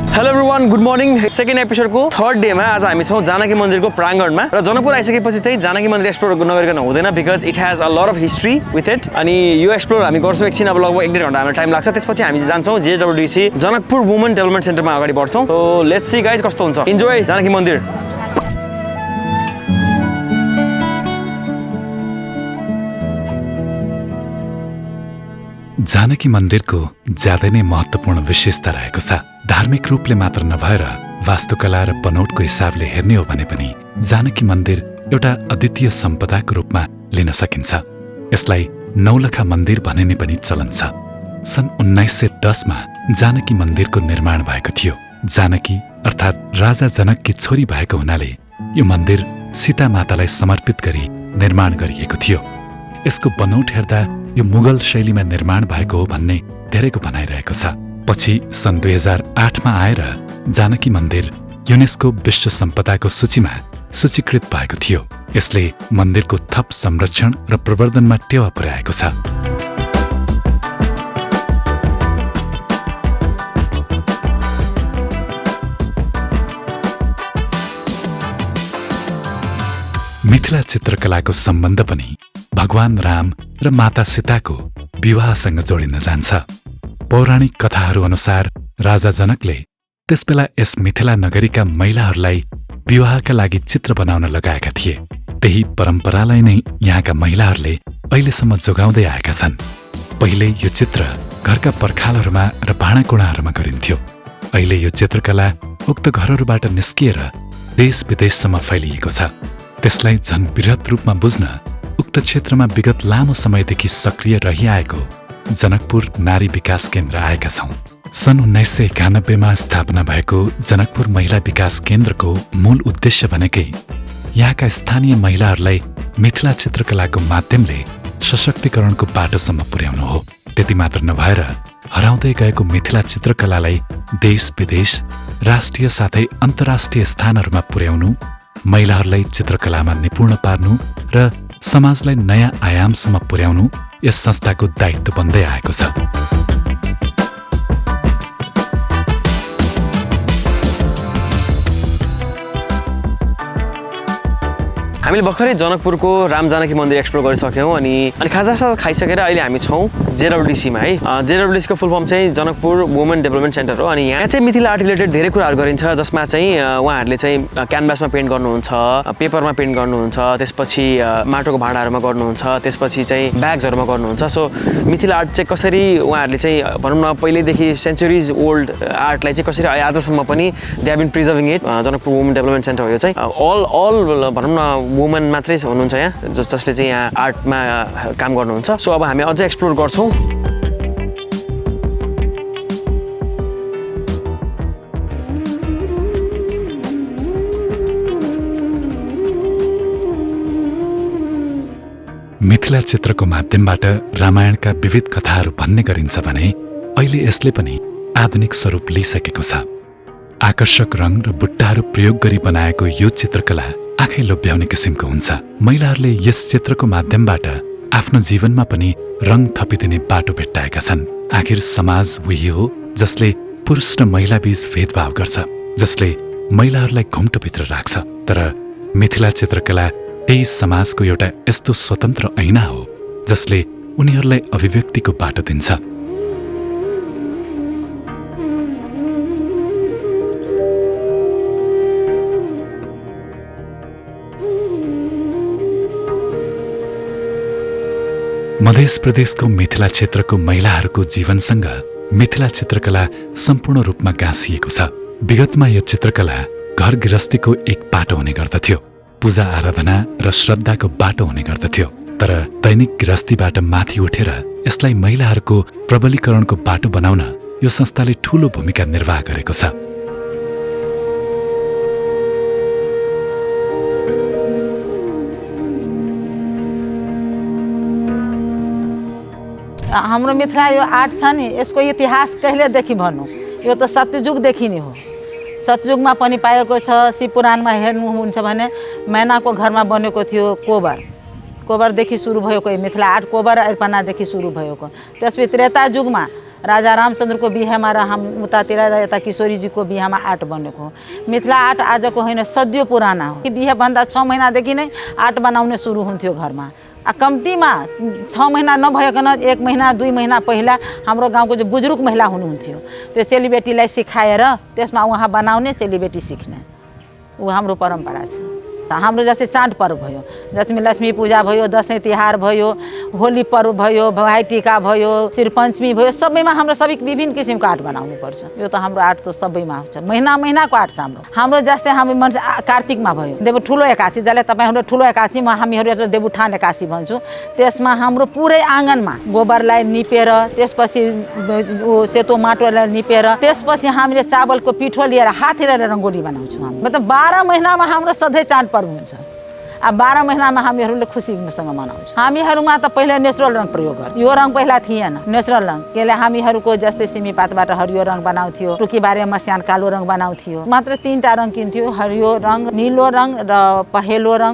Hello everyone, good morning. Second एपिसोडको थर्ड डेमा आज हामी छौँ जानकी मन्दिरको प्राङ्गणमा। र जनकपुर आइसकेपछि चाहिँ जानकी मन्दिर एक्सप्लोर नगरिकन हुँदैन, because it has a lot of history with it. अनि यो एक्सप्लोर हामी गर्छौँ एकछिन, अब लगभग 1-1.5 घन्टा हामीलाई टाइम लाग्छ। त्यसपछि हामी जान्छौँ JWDC जनकपुर वुमेन डेभलपमेन्ट सेन्टरमा अगाडि बढ्छौँ। सो लेट्स सी गाइज कस्तो हुन्छ। इन्जोय जानकी मन्दिर। जानकी मन्दिरको ज्यादै नै महत्त्वपूर्ण विशेषता रहेको छ। धार्मिक रूपले मात्र नभएर वास्तुकला र बनौटको हिसाबले हेर्ने हो भने पनि जानकी मन्दिर एउटा अद्वितीय सम्पदाको रूपमा लिन सकिन्छ। यसलाई नौलखा मन्दिर भनिने पनि चलन छ। सन् 1910 मा जानकी मन्दिरको निर्माण भएको थियो। जानकी अर्थात् राजा जनककी छोरी भएको हुनाले यो मन्दिर सीता मातालाई समर्पित गरी निर्माण गरिएको थियो। यसको बनौट हेर्दा यो मुगल शैलीमा निर्माण भएको हो भन्ने धेरैको भनाइरहेको छ। पछि सन् 2008 मा आएर जानकी मन्दिर युनेस्को विश्व सम्पदाको सूचीमा सूचीकृत भएको थियो। यसले मन्दिरको थप संरक्षण र प्रवर्धनमा टेवा पुर्याएको छ। मिथिला चित्रकलाको सम्बन्ध पनि भगवान राम र माता सीताको विवाहसँग जोडिन जान्छ। पौराणिक कथाहरू अनुसार राजा जनकले त्यसबेला यस मिथिला नगरीका महिलाहरूलाई विवाहका लागि चित्र बनाउन लगाएका थिए। त्यही परम्परालाई नै यहाँका महिलाहरूले अहिलेसम्म जोगाउँदै आएका छन्। पहिले यो चित्र घरका पर्खालहरूमा र भाँडाकुँडाहरूमा गरिन्थ्यो। अहिले यो चित्रकला उक्त घरहरूबाट निस्किएर देश विदेशसम्म फैलिएको छ। त्यसलाई झन् बृहत रूपमा बुझ्न उक्त क्षेत्रमा विगत लामो समयदेखि सक्रिय रहिआएको जनकपुर नारी विकास केन्द्र आएका छौँ। सन् 1991 मा स्थापना भएको जनकपुर महिला विकास केन्द्रको मूल उद्देश्य भनेकै यहाँका स्थानीय महिलाहरूलाई मिथिला चित्रकलाको माध्यमले सशक्तिकरणको बाटोसम्म पुर्याउनु हो। त्यति मात्र नभएर हराउँदै गएको मिथिला चित्रकलालाई देश विदेश, राष्ट्रिय साथै अन्तर्राष्ट्रिय स्थानहरूमा पुर्याउनु, महिलाहरूलाई चित्रकलामा निपुण पार्नु र समाजलाई नयाँ आयामसम्म पुर्याउनु यस संस्थाको दायित्व बन्दै आएको छ। हामीले भर्खरै जनकपुरको राम जानकी मन्दिर एक्सप्लोर गरिसक्यौँ अनि खाजासाजा खाइसकेर अहिले हामी छौँ जेडब्ल्युडीसीमा है। जेडब्ल्युडीसीको फुल फर्म चाहिँ जनकपुर वुमेन डेभलपमेन्ट सेन्टर हो अनि यहाँ चाहिँ मिथिला आर्ट रिलेटेड धेरै कुराहरू गरिन्छ जसमा चाहिँ उहाँहरूले चाहिँ क्यानभासमा पेन्ट गर्नुहुन्छ, पेपरमा पेन्ट गर्नुहुन्छ, त्यसपछि माटोको भाँडाहरूमा गर्नुहुन्छ, त्यसपछि चाहिँ ब्याग्सहरूमा गर्नुहुन्छ। सो मिथिला आर्ट चाहिँ कसरी उहाँहरूले चाहिँ भनौँ न पहिल्यैदेखि सेन्चुरिज ओल्ड आर्टलाई चाहिँ कसरी आजसम्म पनि they have been preserving it. Janakpur women development centre हो यो चाहिँ अल भनौँ न वुमेन मात्रै हुनुहुन्छ यहाँ जसले चाहिँ यहाँ आर्टमा काम गर्नुहुन्छ। सो अब हामी अझै एक्सप्लोर गर्छौँ। मिथिला चित्रको माध्यमबाट रामायणका विविध कथाहरू भन्ने गरिन्छ भने अहिले यसले पनि आधुनिक स्वरूप लिइसकेको छ। आकर्षक रङ र बुट्टाहरू प्रयोग गरी बनाएको यो चित्रकला आँखै लोभ्याउने किसिमको हुन्छ। महिलाहरूले यस चित्रको माध्यमबाट आफ्नो जीवनमा पनि रङ थपिदिने बाटो भेट्टाएका छन्। आखिर समाज उही हो जसले पुरुष र महिलाबीच भेदभाव गर्छ, जसले महिलाहरूलाई घुम्टोभित्र राख्छ। तर मिथिला चित्रकला त्यही समाजको एउटा यस्तो स्वतन्त्र ऐना हो जसले उनीहरूलाई अभिव्यक्तिको बाटो दिन्छ। मध्य प्रदेशको मिथिला क्षेत्रको महिलाहरूको जीवनसँग मिथिला चित्रकला सम्पूर्ण रूपमा गाँसिएको छ। विगतमा यो चित्रकला घर गृहस्थीको एक बाटो हुने गर्दथ्यो, पूजा आराधना र श्रद्धाको बाटो हुने गर्दथ्यो। तर दैनिक गृहस्थीबाट माथि उठेर यसलाई महिलाहरूको प्रबलीकरणको बाटो बनाउन यो संस्थाले ठूलो भूमिका निर्वाह गरेको छ। हाम्रो मिथिला यो आर्ट छ नि यसको इतिहास कहिलेदेखि भनौँ, यो त सत्ययुगदेखि नै हो। सतयुगमा पनि पाएको छ। शिव पुराणमा हेर्नुहुन्छ भने मैनाको घरमा बनेको थियो कोबर, कोबरदेखि सुरु भएको मिथिला आर्ट कोबर अर्पणादेखि सुरु भएको। त्यसपछि त्रेता युगमा राजा रामचन्द्रको बिहेमा र हम उतातिर र यता किशोरीजीको बिहेमा आर्ट बनेको हो। मिथिला आर्ट आजको होइन सदियों पुराना हो। बिहेभन्दा 6 महिनादेखि नै आर्ट बनाउने सुरु हुन्थ्यो घरमा। कम्तीमा 6 महिना नभइकन 1 महिना 2 महिना पहिला हाम्रो गाउँको जो बुजुर्ग महिला हुनुहुन्थ्यो त्यो चेलीबेटीलाई सिकाएर त्यसमा उहाँ बनाउने चेलीबेटी सिक्ने ऊ हाम्रो परम्परा छ। हाम्रो जस्तै चाड पर्व भयो, जसमा लक्ष्मी पूजा भयो, दसैँ तिहार भयो, होली पर्व भयो, भाइटिका भयो, श्रीपञ्चमी भयो, सबैमा हाम्रो सबै विभिन्न किसिमको आर्ट बनाउनुपर्छ। यो त हाम्रो आर्ट त सबैमा हुन्छ, महिना महिनाको आर्ट छ हाम्रो जस्तै हामी मान्छे कार्तिकमा भयो देव ठुलो एकादशी, जसलाई तपाईँहरू ठुलो एकादशी हामीहरू एउटा देवउठान एकादशी भन्छौँ। त्यसमा हाम्रो पुरै आँगनमा गोबरलाई निपेर त्यसपछि सेतो माटोलाई निपेर त्यसपछि हामीले चावलको पिठो लिएर हातेर रङ्गोली बनाउँछौँ। मतलब 12 महिनामा हाम्रो सधैँ चाड पर्व हुन्छ। अब 12 महिनामा हामीहरूले खुसीसँग मनाउँछौँ। हामीहरूमा त पहिला नेचुरल रङ प्रयोग गर्छौँ। यो रङ पहिला थिएन, नेचुरल रङ। केले हामीहरूको जस्तै सिमीपातबाट हरियो रङ बनाउँथ्यो, टुकीबारीमा स्यान कालो रङ बनाउँथ्यो। मात्र 3टा रङ किन्थ्यो, हरियो रङ, नीलो रङ र पहेँलो रङ।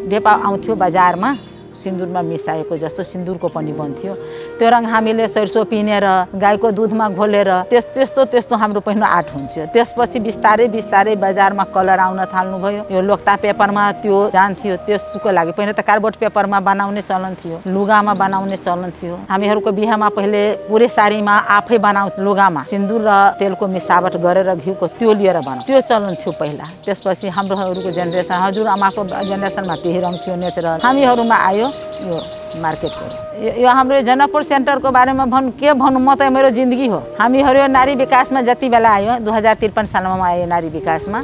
डेपा आउँथ्यो बजारमा सिन्दुरमा मिसाएको जस्तो सिन्दुरको पनि बन्थ्यो। त्यो रङ हामीले सरसो पिनेर गाईको दुधमा घोलेर त्यस्तो हाम्रो पहिलो आर्ट हुन्थ्यो। त्यसपछि बिस्तारै बिस्तारै बजारमा कलर आउन थाल्नुभयो। यो लोकता पेपरमा त्यो जान्थ्यो, त्यसको लागि पहिला त कार्डबोर्ड पेपरमा बनाउने चलन थियो, लुगामा बनाउने चलन थियो। हामीहरूको बिहामा पहिले पुरै सारीमा आफै बनाउ लुगामा सिन्दुर र तेलको मिसावट गरेर घिउको त्यो लिएर बनाउ, त्यो चलन थियो पहिला। त्यसपछि हाम्रोहरूको जेनेरेसन हजुरआमाको जेनेरेसनमा त्यही रङ थियो नेचुरल। हामीहरूमा आयो यो मार्केटको। यो हाम्रो जनकपुर सेन्टरको बारेमा के भनौँ, म त मेरो जिन्दगी हो। हामीहरू नारी विकासमा जति बेला आयो 2053 सालमा म आएँ नारी विकासमा।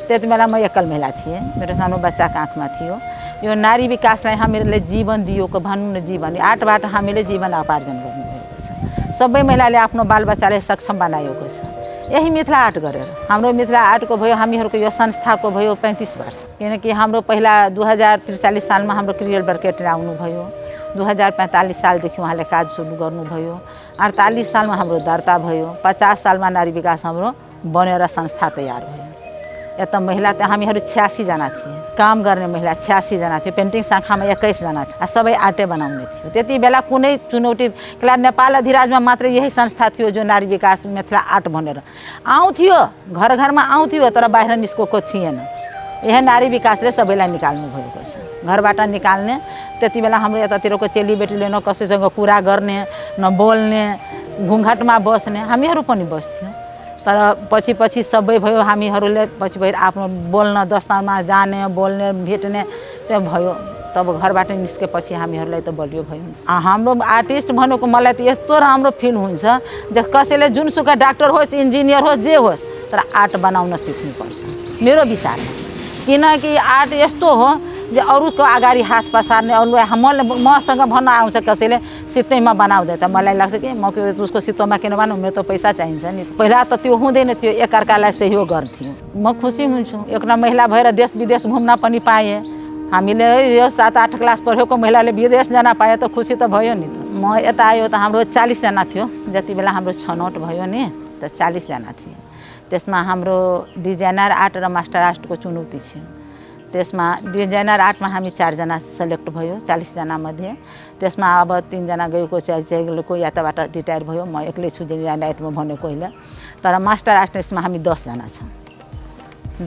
त्यति बेला म एकल महिला थिएँ, मेरो सानो बच्चाको आँखमा थियो। यो नारी विकासलाई हामीहरूले जीवन दिएको भनौँ न, जीवन आर्टबाट हामीले जीवन उपार्जन गर्नुभएको छ। सबै महिलाले आफ्नो बालबच्चालाई सक्षम बनाएको छ यही मिथिला आर्ट गरेर। हाम्रो मिथिला आर्टको भयो, हामीहरूको यो संस्थाको भयो 35 वर्ष। किनकि हाम्रो पहिला 2043 सालमा हाम्रो क्रियल ब्रकेट आउनुभयो। 2045 सालदेखि उहाँले काज सुरु गर्नुभयो। 48 सालमा हाम्रो दर्ता भयो। 50 सालमा नारी विकास हाम्रो बनेर संस्था तयार भयो। यता महिला त हामीहरू 86 जना थिए, काम गर्ने महिला 86 जना थियो। पेन्टिङ शाखामा 21 जना थियो, सबै आर्टै बनाउने थियो। त्यति बेला कुनै चुनौती क्ला नेपाल अधिराजमा मात्र यही संस्था थियो जो नारी विकास मिथिला आर्ट भनेर आउँथ्यो, घर घरमा आउँथ्यो, तर बाहिर निस्केको थिएन। यही नारी विकासले सबैलाई निकाल्नु भएको छ घरबाट निकाल्ने त्यति बेला हाम्रो यतातिरको चेलीबेटीले न कसैसँग कुरा गर्ने न बोल्ने घुँघटमा बस्ने हामीहरू पनि बस्थ्यौँ तर पछि सबै भयो हामीहरूले पछि आफ्नो बोल्न दस्तारमा जाने बोल्ने भेट्ने त्यो भयो तब घरबाट निस्केपछि हामीहरूलाई त बलियो भयो हाम्रो आर्टिस्ट भनेको मलाई त यस्तो राम्रो फिल हुन्छ जे कसैले जुनसुकै डाक्टर होस् इन्जिनियर होस् जे होस् तर आर्ट बनाउन सिक्नुपर्छ मेरो विचारमा किनकि आर्ट यस्तो हो जे अरूको अगाडि हात पसार्ने मसँग भन्न आउँछ कसैले सित्तैमा बनाउँदै त मलाई लाग्छ कि म उसको सित्तोमा किन बनाउँ मेरो त पैसा चाहिन्छ नि पहिला त त्यो हुँदैन थियो एकअर्कालाई सहयोग गर्थ्यौँ म खुसी हुन्छु एउटा महिला भएर देश विदेश घुम्न पनि पाएँ हामीले यो 7-8 क्लास पढेको महिलाले विदेश जान पाए त खुसी त भयो नि म यता आयो त हाम्रो 40 जना थियो जति बेला हाम्रो छनौट भयो नि त 40 जना थियो त्यसमा हाम्रो डिजाइनर आर्ट र मास्टर आर्टको चुनौती थियो त्यसमा डिजाइनर आर्टमा हामी 4 जना सेलेक्ट भयो 40 जना मध्ये त्यसमा अब 3 जना गएको चाहिँ यताबाट रिटायर भयो म एक्लै छु डिजाइनर आर्टमा भनेको होइन तर मास्टर आर्टिस्टमा हामी 10 जना छौँ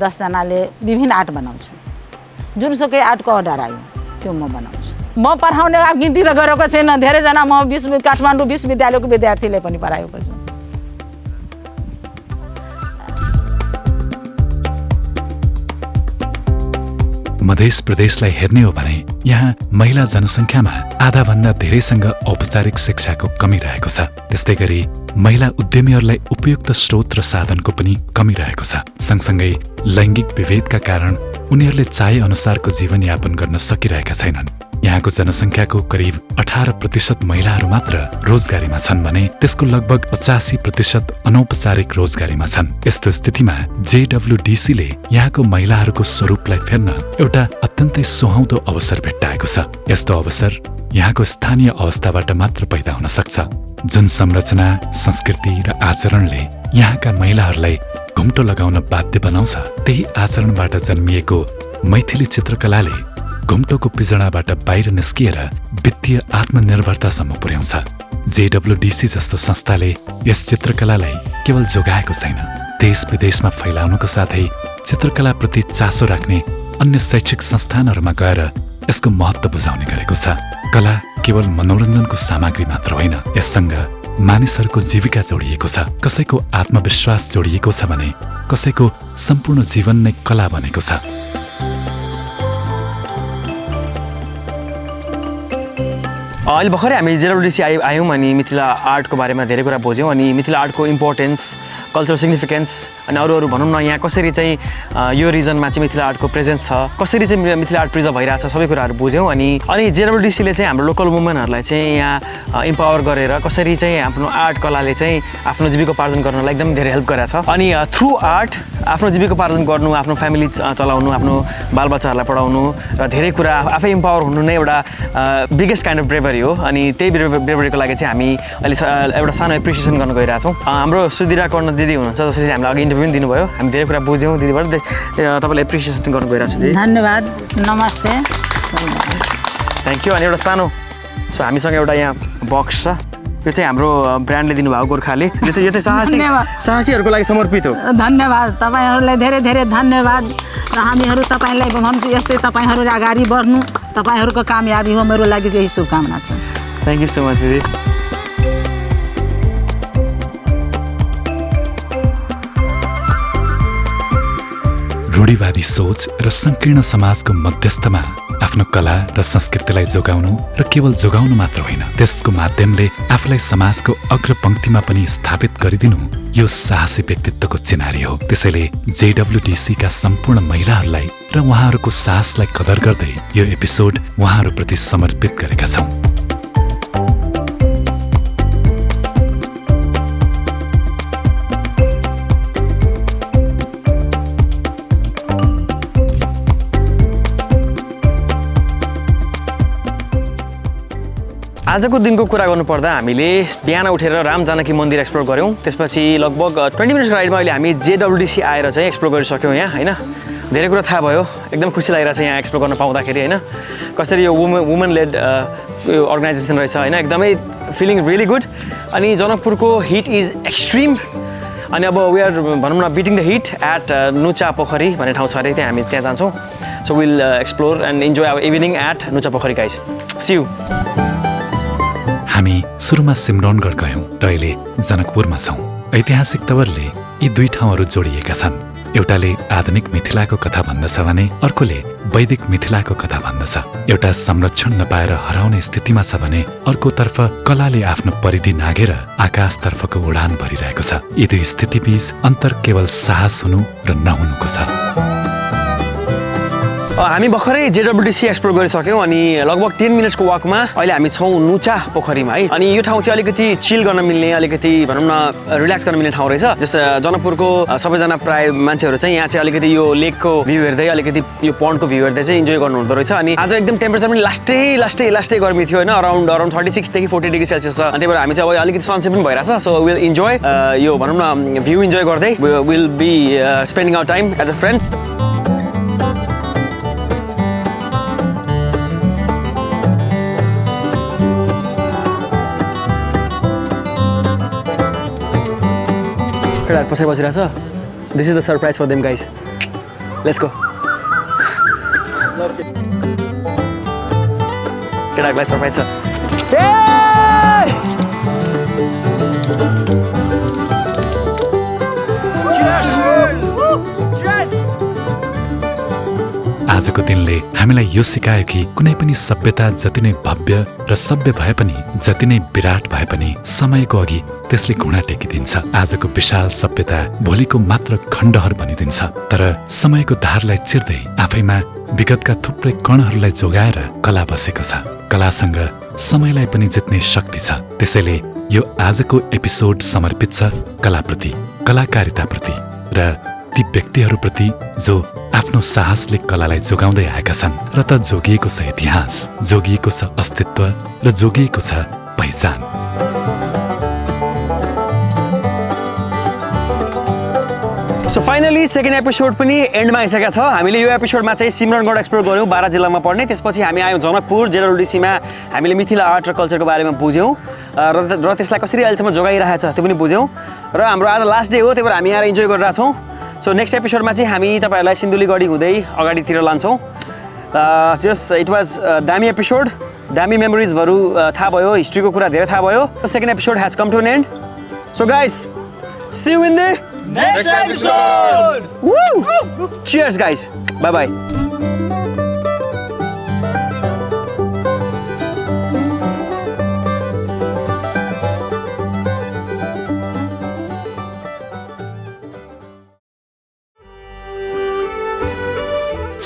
10 जनाले विभिन्न आर्ट बनाउँछौँ जुनसुकै आर्टको अर्डर आयो त्यो म बनाउँछु म पढाउने गिन्ती त गरेको छैन धेरैजना म काठमाडौँ विश्वविद्यालयको विद्यार्थीले पनि पढाएको छु मध्य प्रदेशलाई हेर्ने हो भने यहाँ महिला जनसङ्ख्यामा आधाभन्दा धेरैसँग औपचारिक शिक्षाको कमी रहेको छ त्यस्तै गरी महिला उद्यमीहरूलाई उपयुक्त स्रोत र साधनको पनि कमी रहेको छ सँगसँगै लैङ्गिक विभेदका कारण उनीहरूले चाहे अनुसारको जीवनयापन गर्न सकिरहेका छैनन् यहाँको जनसङ्ख्याको करिब 18% महिलाहरू मात्र रोजगारीमा छन् भने त्यसको लगभग 85% अनौपचारिक रोजगारीमा छन् यस्तो स्थितिमा JWDCले यहाँको महिलाहरूको स्वरूपलाई फेर्न एउटा अत्यन्तै सुहाउँदो अवसर भेट्टाएको छ यस्तो अवसर यहाँको स्थानीय अवस्थाबाट मात्र पैदा हुन सक्छ जुन संरचना संस्कृति र आचरणले यहाँका महिलाहरूलाई घुम्टो लगाउन बाध्य बनाउँछ त्यही आचरणबाट जन्मिएको मैथिली चित्रकलाले घुम्टोको पिजडाबाट बाहिर निस्किएर वित्तीय आत्मनिर्भरतासम्म पुर्याउँछ JWDC जस्तो संस्थाले यस चित्रकलालाई केवल जोगाएको छैन देश विदेशमा फैलाउनुको साथै चित्रकलाप्रति चासो राख्ने अन्य शैक्षिक संस्थानहरूमा गएर यसको महत्त्व बुझाउने गरेको छ कला केवल मनोरञ्जनको सामग्री मात्र होइन यससँग मानिसहरूको जीविका जोडिएको छ कसैको आत्मविश्वास जोडिएको छ भने कसैको सम्पूर्ण जीवन नै कला बनेको छ अहिले भर्खरै हामी JWDC आयौँ अनि मिथिला आर्टको बारेमा धेरै कुरा बुझ्यौँ अनि मिथिला आर्टको इम्पोर्टेन्स कल्चरल सिग्निफिकेन्स अनि अरू भनौँ न यहाँ कसरी चाहिँ यो रिजनमा चाहिँ मिथिला आर्टको प्रेजेन्स छ कसरी चाहिँ मिथिला आर्ट प्रिजर्भ भइरहेछ सबै कुराहरू बुझ्यौँ अनि JWDCले चाहिँ हाम्रो लोकल वुमेनहरूलाई चाहिँ यहाँ इम्पावर गरेर कसरी चाहिँ आफ्नो आर्ट कलाले चाहिँ आफ्नो जीविकोपार्जन गर्नलाई एकदम धेरै हेल्प गरेको छ अनि थ्रु आर्ट आफ्नो जीविकोपार्जन गर्नु आफ्नो फ्यामिली चलाउनु आफ्नो बालबच्चाहरूलाई पढाउनु र धेरै कुरा आफै इम्पावर हुनु नै एउटा बिगेस्ट काइन्ड अफ ब्रेभरी हो अनि त्यही ब्रेभरीको लागि चाहिँ हामी अहिले एउटा सानो एप्रिसिएसन गर्न गइरहेछौँ हाम्रो सुधिरा कर्ण दिदी हुनुहुन्छ जसरी चाहिँ हामीलाई अघि इन्टरभ्यू पनि दिनुभयो हामी धेरै कुरा बुझ्यौँ दिदीबाट तपाईँलाई एप्रिसिएसन गर्नु गइरहेको छ दिदी धन्यवाद नमस्ते थ्याङ्क यू अनि एउटा सानो सो हामीसँग एउटा यहाँ बक्स छ यो चाहिँ हाम्रो ब्रान्डले दिनुभएको गोर्खाले यो चाहिँ साहसीहरूको लागि समर्पित हो धन्यवाद तपाईँहरूलाई धेरै धेरै धन्यवाद र हामीहरू तपाईँलाई भन्छु यस्तै तपाईँहरू अगाडि बढ्नु तपाईँहरूको कामयाबी हो मेरो लागि यही शुभकामना छ थ्याङ्क यू सो मच दिदी रूढिवादी सोच र संकीर्ण समाजको मध्यस्थमा आफ्नो कला र संस्कृतिलाई जोगाउनु र केवल जोगाउनु मात्र होइन त्यसको माध्यमले आफूलाई समाजको अग्रपंक्तिमा पनि स्थापित गरिदिनु यो साहसी व्यक्तित्वको चिनारी हो त्यसैले JWDC का सम्पूर्ण महिलाहरूलाई र उहाँहरूको साहसलाई कदर गर्दै यो एपिसोड उहाँहरूप्रति समर्पित गरेका छौं आजको दिनको कुरा गर्नुपर्दा हामीले बिहान उठेर राम जानकी मन्दिर एक्सप्लोर गऱ्यौँ त्यसपछि लगभग 20 मिनटको राइडमा अहिले हामी JWDC आएर चाहिँ एक्सप्लोर गरिसक्यौँ यहाँ होइन धेरै कुरा थाहा भयो एकदम खुसी लागिरहेछ यहाँ एक्सप्लोर गर्न पाउँदाखेरि होइन कसरी यो वुमन लेड यो अर्गनाइजेसन रहेछ होइन एकदमै फिलिङ रियली गुड अनि जनकपुरको हिट इज एक्सट्रिम अनि अब वी आर भनौँ न beating the heat at Nucha Pokhari भन्ने ठाउँ छ अरे त्यहाँ हामी त्यहाँ जान्छौँ so will explore and enjoy our evening at Nucha Pokhari guys C you हामी सुरुमा सिमरौनगढ गयौँ र अहिले जनकपुरमा छौँ ऐतिहासिक तवरले यी दुई ठाउँहरू जोडिएका छन् एउटाले आधुनिक मिथिलाको कथा भन्दछ भने अर्कोले वैदिक मिथिलाको कथा भन्दछ एउटा संरक्षण नपाएर हराउने स्थितिमा छ भने अर्कोतर्फ कलाले आफ्नो परिधि नाघेर आकाशतर्फको उडान भरिरहेको छ यी दुई स्थितिबीच अन्तर केवल साहस हुनु र नहुनुको छ हामी भर्खरै जेडब्ल्युटिसी एक्सप्लोर गरिसक्यौँ अनि लगभग 10 मिनट्सको वाकमा अहिले हामी छौँ नुचा पोखरीमा है अनि यो ठाउँ चाहिँ अलिकति चिल गर्न मिल्ने अलिकति भनौँ न रिल्याक्स गर्न मिल्ने ठाउँ रहेछ जस जनकपुरको सबैजना प्राय मान्छेहरू चाहिँ यहाँ चाहिँ अलिकति यो लेकको भ्यू हेर्दै अलिकति यो पन्डको भ्यू हेर्दै चाहिँ इन्जोय गर्नु हुँदो रहेछ अनि आज एकदम टेम्परेचर पनि लास्टै गर्मी थियो होइन अराउन्ड 36 देखि 40 डिग्री सेल्सियस छ अनि त्यही भएर हामी चाहिँ अब अलिकति सनसेट पनि भइरहेछ सो विल इन्जोय यो भनौँ न भ्यू इन्जोय गर्दै will be spending our time as a friend पछाडि बसिरहेछ this is the surprise for them guys let's go केटाहरूलाई सरप्राइज छ आजको दिनले हामीलाई यो सिकायो कि कुनै पनि सभ्यता जति नै भव्य र सभ्य भए पनि जति नै विराट भए पनि समयको अघि त्यसले घुँडा टेकिदिन्छ आजको विशाल सभ्यता भोलिको मात्र खण्डहर बनिदिन्छ तर समयको धारलाई चिर्दै आफैमा विगतका थुप्रै कणहरूलाई जोगाएर कला बसेको छ कलासँग समयलाई पनि जित्ने शक्ति छ त्यसैले यो आजको एपिसोड समर्पित छ कलाप्रति कलाकारिताप्रति र ती व्यक्तिहरूप्रति जो आफ्नो साहसले कलालाई जोगाउँदै आएका छन् र त जोगिएको छ इतिहास जोगिएको छ अस्तित्व र जोगिएको छ पहिचान सो फाइनली सेकेन्ड एपिसोड पनि एन्डमा आइसकेका छ हामीले यो एपिसोडमा चाहिँ सिमरनगढ एक्सप्लोर गऱ्यौँ 12 जिल्लामा पर्ने त्यसपछि हामी आयौँ जनकपुर जेडब्ल्युटिसीमा हामीले मिथिला आर्ट र कल्चरको बारेमा बुझ्यौँ र त्यसलाई कसरी अहिलेसम्म जोगाइरहेको छ त्यो पनि बुझ्यौँ र हाम्रो आज लास्ट डे हो त्यही भएर हामी यहाँ इन्जोय गरिरहेछौँ सो नेक्स्ट एपिसोडमा चाहिँ हामी तपाईँहरूलाई सिन्धुलीगढी हुँदै अगाडितिर लान्छौँ जस्ट इट वाज दामी एपिसोड दामी मेमोरिजहरू थाहा भयो हिस्ट्रीको कुरा धेरै थाहा भयो second episode has come to an end so guys see you in the Next episode! Woo! Cheers, guys. Bye-bye.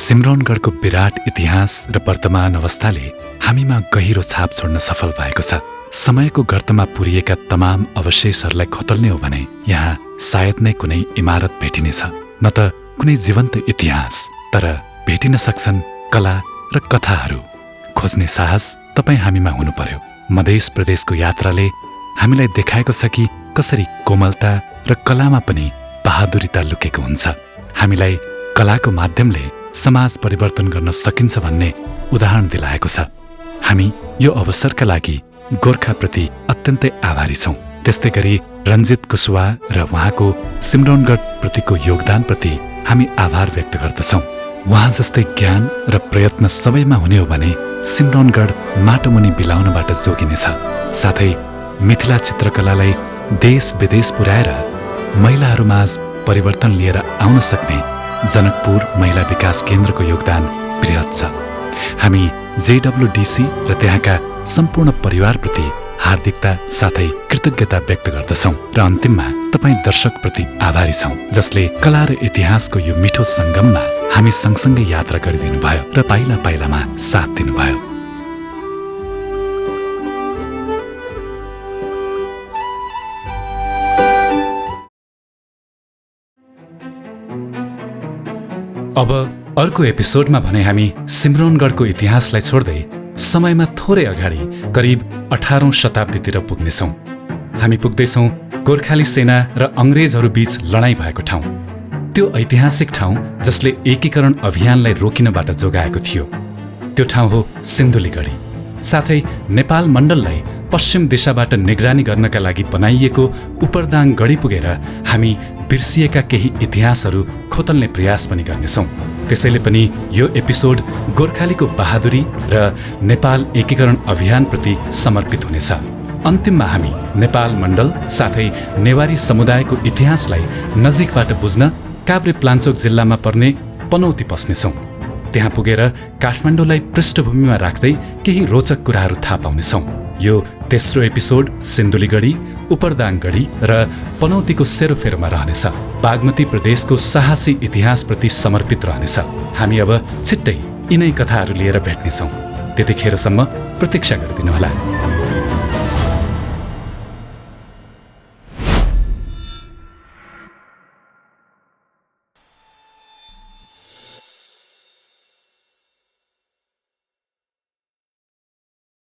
सिमरौनगढको विराट इतिहास र वर्तमान अवस्थाले हामीमा गहिरो छाप छोड्न सफल भएको छ समयको गर्तमा पुरिएका तमाम अवशेषहरूलाई खोतल्ने हो भने यहाँ सायद नै कुनै इमारत भेटिनेछ न त कुनै जीवन्त इतिहास तर भेटिन सक्छन् कला र कथाहरू खोज्ने साहस तपाईँ हामीमा हुनु पर्यो मध्य प्रदेशको यात्राले हामीलाई देखाएको छ कि कसरी कोमलता र कलामा पनि बहादुरीता लुकेको हुन्छ हामीलाई कलाको माध्यमले समाज परिवर्तन गर्न सकिन्छ भन्ने उदाहरण दिलाएको छ हामी यो अवसरका लागि गोर्खाप्रति अत्यन्तै आभारी छौँ त्यस्तै गरी रञ्जित कुशवाहा र उहाँको सिमरौनगढ प्रतिको योगदानप्रति हामी आभार व्यक्त गर्दछौँ उहाँ जस्तै ज्ञान र प्रयत्न सबैमा हुने हो भने सिमरौनगढ माटोमुनि बिलाउनबाट जोगिनेछ साथै मिथिला चित्रकलालाई देश विदेश पुर्याएर महिलाहरूमाझ परिवर्तन लिएर आउन सक्ने जनकपुर महिला विकास केन्द्रको योगदान बृहत छ हामी जेडब्ल्युडिसी र त्यहाँका सम्पूर्ण परिवारप्रति हार्दिकता साथै कृतज्ञता व्यक्त गर्दछौँ र अन्तिममा तपाईँ दर्शकप्रति आभारी छौँ जसले कला र इतिहासको यो मिठो सङ्गममा हामी सँगसँगै यात्रा गरिदिनु भयो र पाइला पाइलामा साथ दिनुभयो अब अर्को एपिसोडमा भने हामी सिमरौनगढको इतिहासलाई छोड्दै समयमा थोरै अगाडि करिब 18औं शताब्दीतिर पुग्नेछौँ हामी पुग्दैछौँ गोर्खाली सेना र अङ्ग्रेजहरू बीच लडाईँ भएको ठाउँ त्यो ऐतिहासिक ठाउँ जसले एकीकरण अभियानलाई रोकिनबाट जोगाएको थियो त्यो ठाउँ हो सिन्धुलीगढी साथै नेपाल मण्डललाई पश्चिम दिशाबाट निगरानी गर्नका लागि बनाइएको उपरदाङ गढी पुगेर हामी बिर्सिएका केही इतिहासहरू खोतल्ने प्रयास पनि गर्नेछौँ। त्यसैले पनि यो एपिसोड गोर्खालीको बहादुरी र नेपाल एकीकरण अभियानप्रति समर्पित हुनेछ। अन्तिममा हामी नेपाल मण्डल साथै नेवारी समुदायको इतिहासलाई नजिकबाट बुझ्न काभ्रे प्लान्चोक जिल्लामा पर्ने पनौती पस्नेछौँ। त्यहाँ पुगेर काठमाडौँलाई पृष्ठभूमिमा राख्दै केही रोचक कुराहरू थाहा पाउनेछौँ। यो तेस्रो एपिसोड सिन्धुलीगढी, उपरदाङ गढी र पनौतीको सेरोफेरोमा रहनेछ। बागमती प्रदेशको साहसी इतिहासप्रति समर्पित रहनेछ। हामी अब छिट्टै यिनै कथाहरू लिएर भेट्नेछौँ। त्यतिखेरसम्म प्रतीक्षा गरिदिनुहोला।